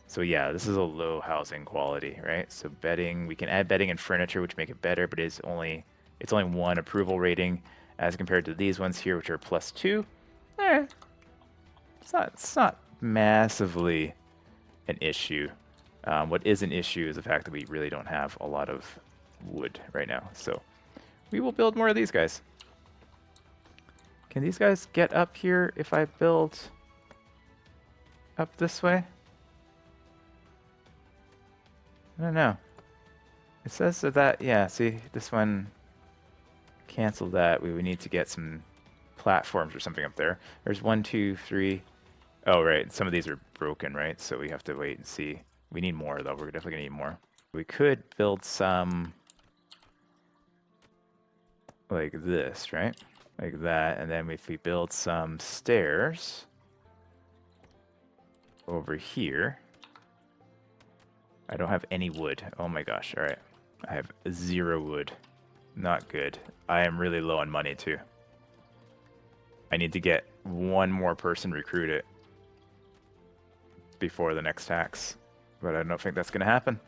So yeah, this is a low housing quality, right? So bedding, we can add bedding and furniture, which make it better, but it's only 1 approval rating as compared to these ones here, which are +2. It's not massively an issue. What is an issue is the fact that we really don't have a lot of wood right now. So we will build more of these guys. Can these guys get up here if I build up this way? I don't know. It says that, yeah, see, this one, cancel that. We would need to get some platforms or something up there. There's 1, 2, 3. Oh, right. Some of these are broken, right? So we have to wait and see. We need more, though. We're definitely going to need more. We could build some like this, right? Like that. And then if we build some stairs over here. I don't have any wood. Oh my gosh. All right. I have 0 wood. Not good. I am really low on money, too. I need to get 1 more person recruited before the next tax. But I don't think that's going to happen.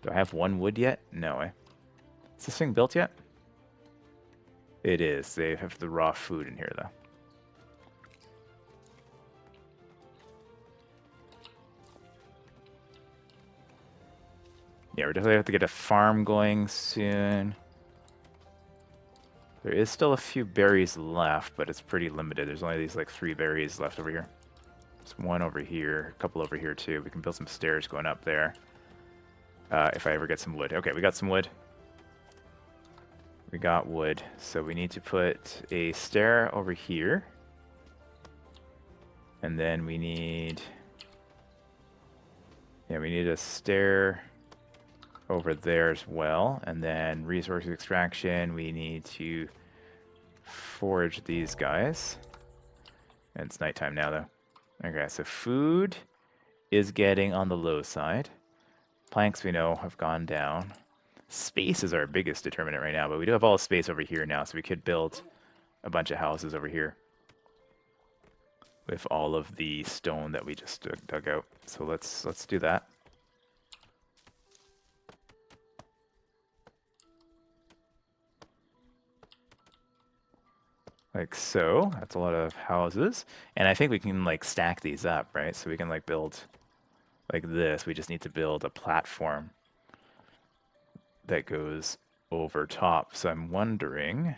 Do I have 1 wood yet? No. Is this thing built yet? It is. They have the raw food in here, though. Yeah, we're definitely have to get a farm going soon. There is still a few berries left, but it's pretty limited. There's only these like 3 berries left over here. There's 1 over here, a couple over here too. We can build some stairs going up there. If I ever get some wood. Okay, we got some wood. We got wood. So we need to put a stair over here. And then we need... Yeah, we need a stair over there as well. And then resource extraction, we need to forge these guys. And it's nighttime now, though. Okay, so food is getting on the low side. Planks, we know, have gone down. Space is our biggest determinant right now, but we do have all the space over here now, so we could build a bunch of houses over here with all of the stone that we just dug out. So let's do that. Like so. That's a lot of houses. And I think we can like stack these up, right? So we can like build like this. We just need to build a platform that goes over top. So I'm wondering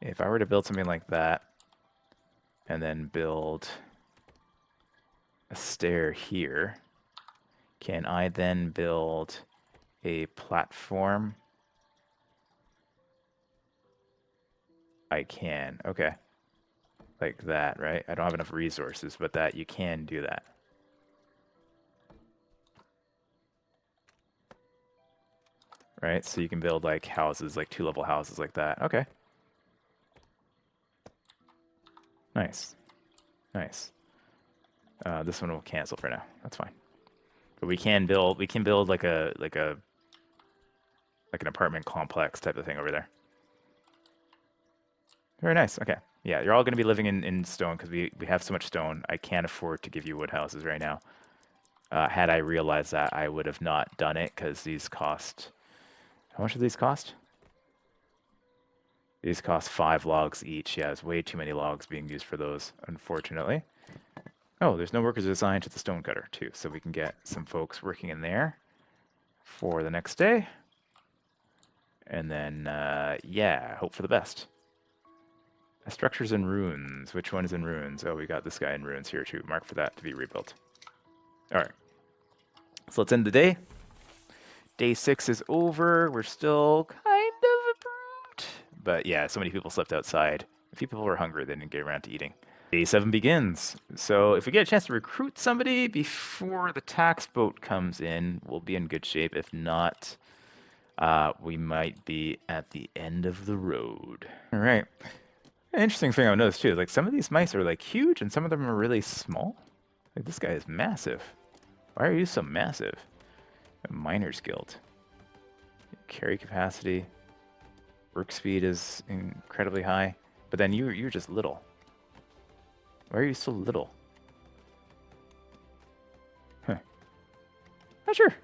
if I were to build something like that and then build a stair here, can I then build a platform? I can. Okay. like that, right? I don't have enough resources, but that you can do that. Right? So you can build like houses, like 2-level houses like that. Okay. Nice. Nice. This one will cancel for now. That's fine. But we can build like an apartment complex type of thing over there. Very nice. Okay. Yeah, you're all going to be living in stone because we have so much stone. I can't afford to give you wood houses right now. Had I realized that, I would have not done it because these cost. How much do these cost? These cost 5 logs each. Yeah, there's way too many logs being used for those, unfortunately. Oh, there's no workers assigned to the stone cutter, too, so we can get some folks working in there for the next day. And then, yeah, hope for the best. Structures in ruins. Which one is in ruins? Oh, we got this guy in ruins here, too. Mark for that to be rebuilt. All right. So let's end the day. Day 6 is over. We're still kind of approved. But yeah, so many people slept outside. A few people were hungry. They didn't get around to eating. Day 7 begins. So if we get a chance to recruit somebody before the tax boat comes in, we'll be in good shape. If not, we might be at the end of the road. All right. An interesting thing I've noticed too, like some of these mice are like huge and some of them are really small. Like this guy is massive. Why are you so massive? A miner's guild. Carry capacity. Work speed is incredibly high. But then you're just little. Why are you so little? Huh. Not sure.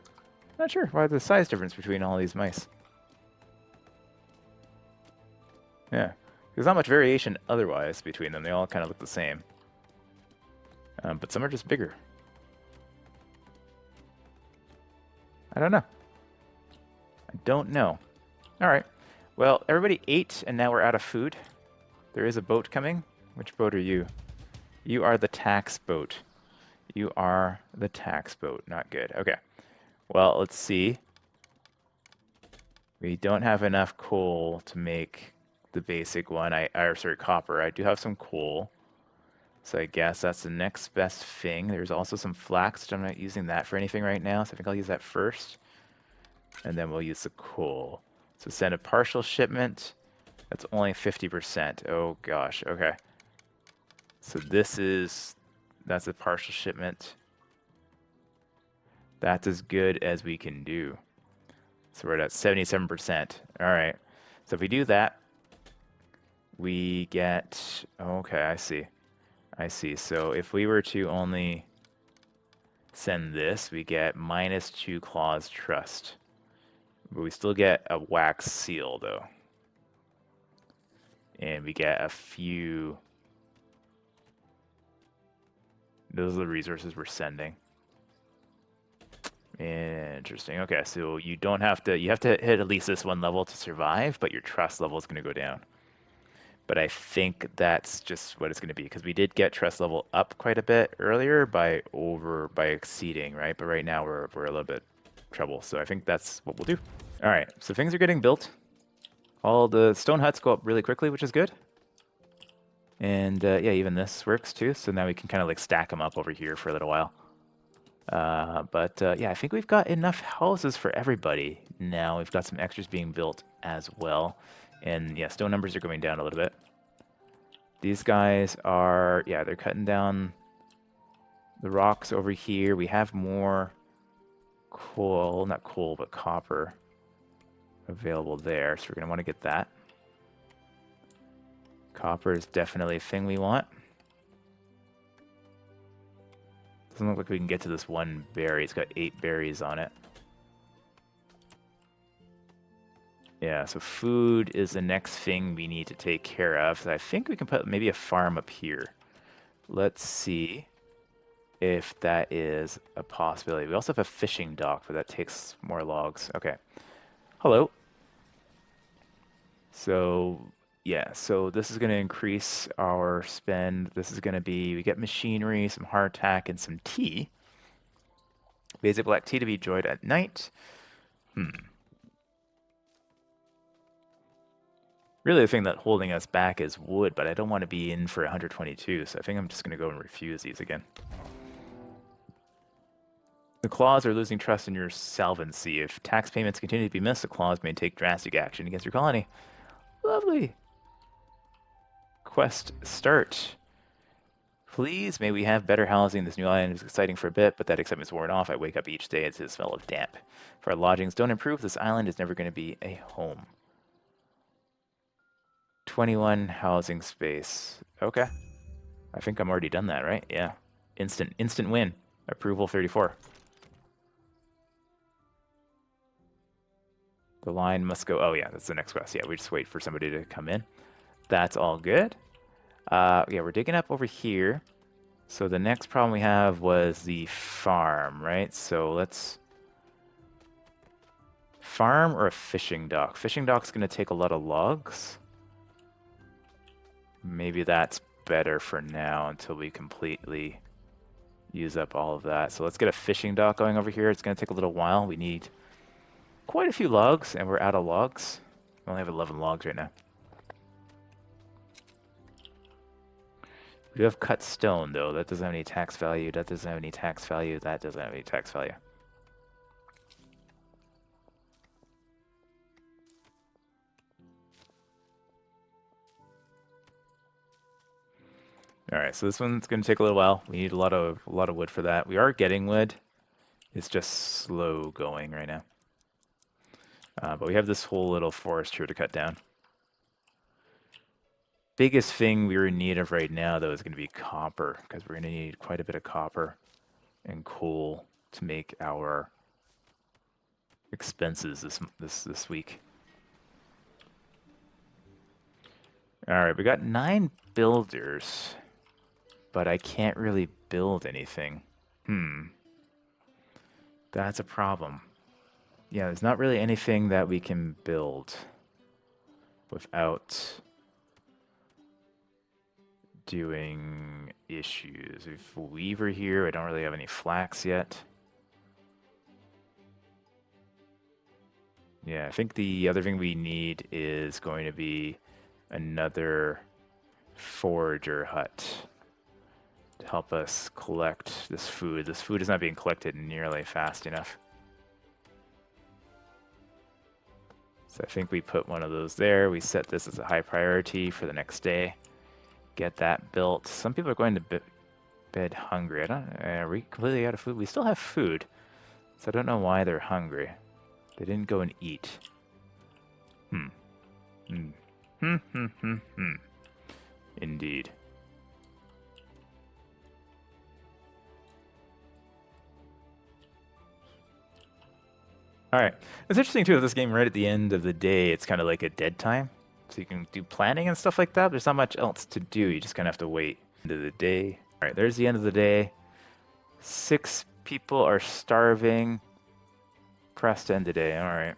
Not sure why the size difference between all these mice. Yeah. There's not much variation otherwise between them. They all kind of look the same. But some are just bigger. I don't know. I don't know. All right. Well, everybody ate, and now we're out of food. There is a boat coming. Which boat are you? You are the tax boat. You are the tax boat. Not good. Okay. Well, let's see. We don't have enough coal to make the basic one. Sorry, copper. I do have some coal. So I guess that's the next best thing. There's also some flax, but I'm not using that for anything right now. So I think I'll use that first. And then we'll use the coal. So send a partial shipment. That's only 50%. Oh gosh, okay. So that's a partial shipment. That's as good as we can do. So we're at 77%. All right. So if we do that, we get, okay, I see. I see. So if we were to only send this, we get -2 clause trust. But we still get a wax seal, though. And we get a few. Those are the resources we're sending. Interesting. Okay, so you don't have to, you have to hit at least this one level to survive, but your trust level is going to go down. But I think that's just what it's going to be, because we did get trust level up quite a bit earlier by exceeding, right? But right now we're a little bit trouble, so I think that's what we'll do. All right, so things are getting built. All the stone huts go up really quickly, which is good. And yeah, even this works too. So now we can kind of like stack them up over here for a little while. But yeah, I think we've got enough houses for everybody now. We've got some extras being built as well. And yeah, stone numbers are going down a little bit. These guys are, yeah, they're cutting down the rocks over here. We have more coal, not coal, but copper available there. So we're going to want to get that. Copper is definitely a thing we want. Doesn't look like we can get to this one berry. It's got 8 berries on it. Yeah, so food is the next thing we need to take care of. So I think we can put maybe a farm up here. Let's see if that is a possibility. We also have a fishing dock, but that takes more logs. Okay. Hello. So yeah, so this is going to increase our spend. This is going to be, we get machinery, some hardtack, and some tea. Basic black tea to be enjoyed at night. Really, the thing that holding us back is wood, but I don't want to be in for 122, so I think I'm just going to go and refuse these again. The claws are losing trust in your solvency. If tax payments continue to be missed, the claws may take drastic action against your colony. Lovely. Quest start. Please, may we have better housing. This new island is exciting for a bit, but that excitement's worn off. I wake up each day to the smell of damp. If our lodgings don't improve, this island is never going to be a home. 21 housing space. Okay. I think I'm already done that, right? Yeah. Instant win. Approval 34. The line must go. Oh, yeah, that's the next quest. Yeah, we just wait for somebody to come in. That's all good. Yeah, we're digging up over here. So the next problem we have was the farm, right? So let's... Farm or a fishing dock? Fishing dock's going to take a lot of logs. Maybe that's better for now until we completely use up all of that. So let's get a fishing dock going over here. It's going to take a little while. We need quite a few logs, and we're out of logs. We only have 11 logs right now. We do have cut stone, though. That doesn't have any tax value. That doesn't have any tax value. That doesn't have any tax value. All right, so this one's going to take a little while. We need a lot of wood for that. We are getting wood. It's just slow going right now. But we have this whole little forest here to cut down. Biggest thing we're in need of right now, though, is going to be copper, because we're going to need quite a bit of copper and coal to make our expenses this week. All right, we got 9 builders, but I can't really build anything. That's a problem. Yeah, there's not really anything that we can build without doing issues. We've weaver here. I don't really have any flax yet. Yeah, I think the other thing we need is going to be another forager hut to help us collect this food. This food is not being collected nearly fast enough. So I think we put one of those there. We set this as a high priority for the next day. Get that built. Some people are going to bed hungry. Are we completely out of food? We still have food. So I don't know why they're hungry. They didn't go and eat. Indeed. All right. It's interesting, too, with this game right at the end of the day, it's kind of like a dead time. So you can do planning and stuff like that. There's not much else to do. You just kind of have to wait. End of the day. All right, there's the end of the day. 6 people are starving. Press to end the day. All right.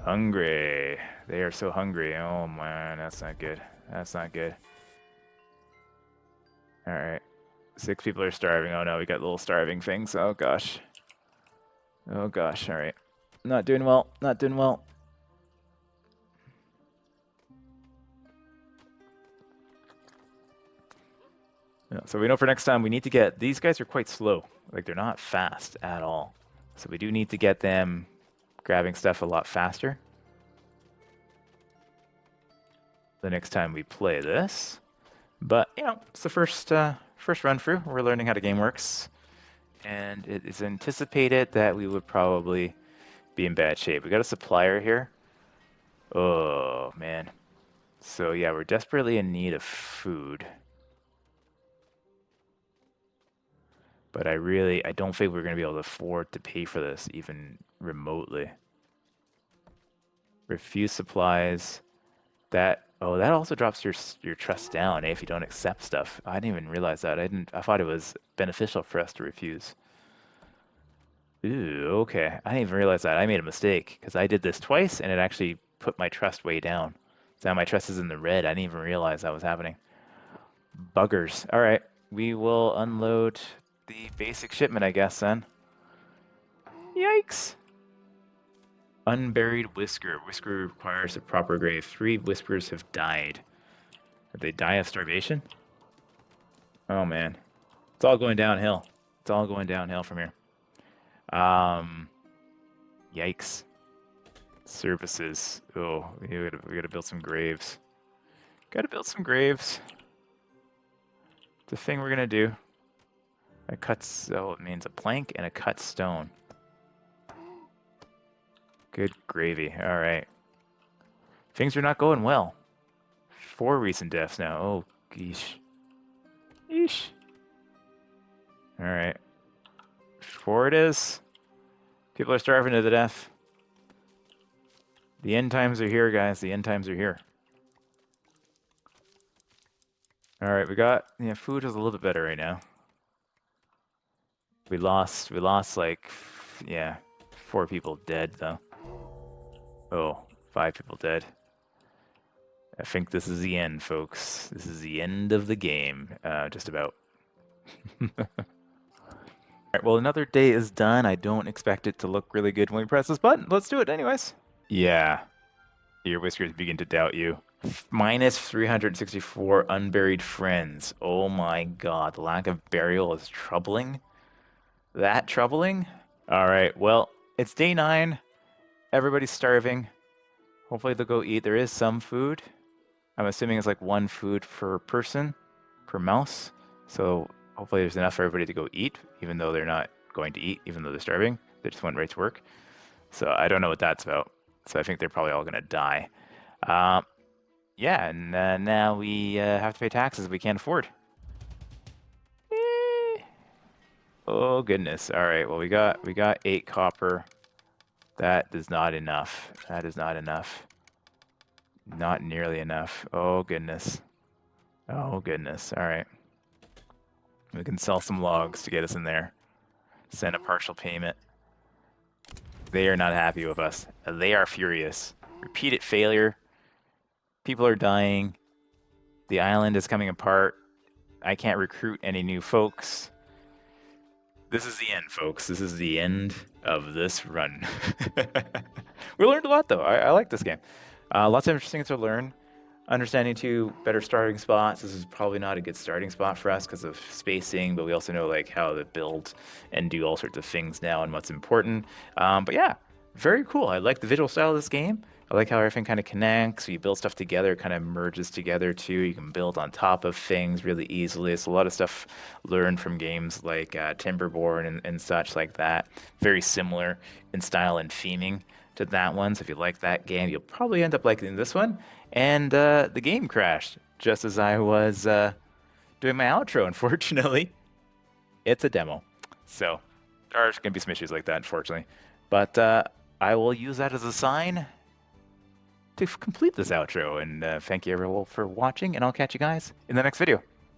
Hungry. They are so hungry. Oh, man, that's not good. That's not good. All right. 6 people are starving. Oh, no, we got little starving things. Oh, gosh. Oh, gosh. All right. Not doing well. Not doing well. Yeah, so we know for next time we need to get... These guys are quite slow. Like, they're not fast at all. So we do need to get them grabbing stuff a lot faster the next time we play this. But, you know, it's the first run through. We're learning how the game works. And it is anticipated that we would probably be in bad shape. We got a supplier here. Oh, man. So, yeah, we're desperately in need of food. But I don't think we're going to be able to afford to pay for this even remotely. Refuse supplies. That also drops your trust down, if you don't accept stuff. I didn't even realize that. I thought it was beneficial for us to refuse. Ooh, okay. I didn't even realize that. I made a mistake because I did this twice and it actually put my trust way down. So now my trust is in the red. I didn't even realize that was happening. Buggers. All right. We will unload the basic shipment, I guess, then. Yikes. Unburied Whisker. Whisker requires a proper grave. 3 Whiskers have died. Did they die of starvation? Oh man. It's all going downhill. It's all going downhill from here. Um, Yikes. Services. Oh, we gotta build some graves. Gotta build some graves. The thing we're gonna do. A cuts. Oh, it means a plank and a cut stone. Good gravy. All right. Things are not going well. 4 recent deaths now. Oh, geesh. Yeesh. All right. 4 it is. People are starving to death. The end times are here, guys. The end times are here. All right, we got food is a little bit better right now. We lost like 4 people dead though. Oh, 5 people dead. I think this is the end, folks. This is the end of the game, just about. Alright, well, another day is done. I don't expect it to look really good when we press this button. Let's do it anyways. Yeah. Your whiskers begin to doubt you. Minus 364 unburied friends. Oh my god, the lack of burial is troubling. That troubling? Alright, well, it's day 9. Everybody's starving. Hopefully they'll go eat. There is some food. I'm assuming it's like 1 food per person, per mouse. So hopefully there's enough for everybody to go eat, even though they're not going to eat, even though they're starving. They just went right to work. So I don't know what that's about. So I think they're probably all going to die. Yeah, and now we have to pay taxes we can't afford. Oh goodness. All right. Well, we got 8 copper. That is not enough. That is not enough. Not nearly enough. Oh goodness. Oh goodness. All right. We can sell some logs to get us in there. Send a partial payment. They are not happy with us. They are furious. Repeated failure. People are dying. The island is coming apart. I can't recruit any new folks. This is the end, folks. This is the end of this run. We learned a lot, though. I like this game. Lots of interesting things to learn. Understanding too better starting spots. This is probably not a good starting spot for us because of spacing, but we also know like how to build and do all sorts of things now and what's important. But yeah, very cool. I like the visual style of this game. I like how everything kind of connects. You build stuff together, it kind of merges together too. You can build on top of things really easily. It's a lot of stuff learned from games like Timberborn and such like that. Very similar in style and theming to that one. So if you like that game, you'll probably end up liking this one. And the game crashed just as I was doing my outro, unfortunately. It's a demo. So there are going to be some issues like that, unfortunately. But I will use that as a sign to complete this outro. And thank you everyone for watching, and I'll catch you guys in the next video.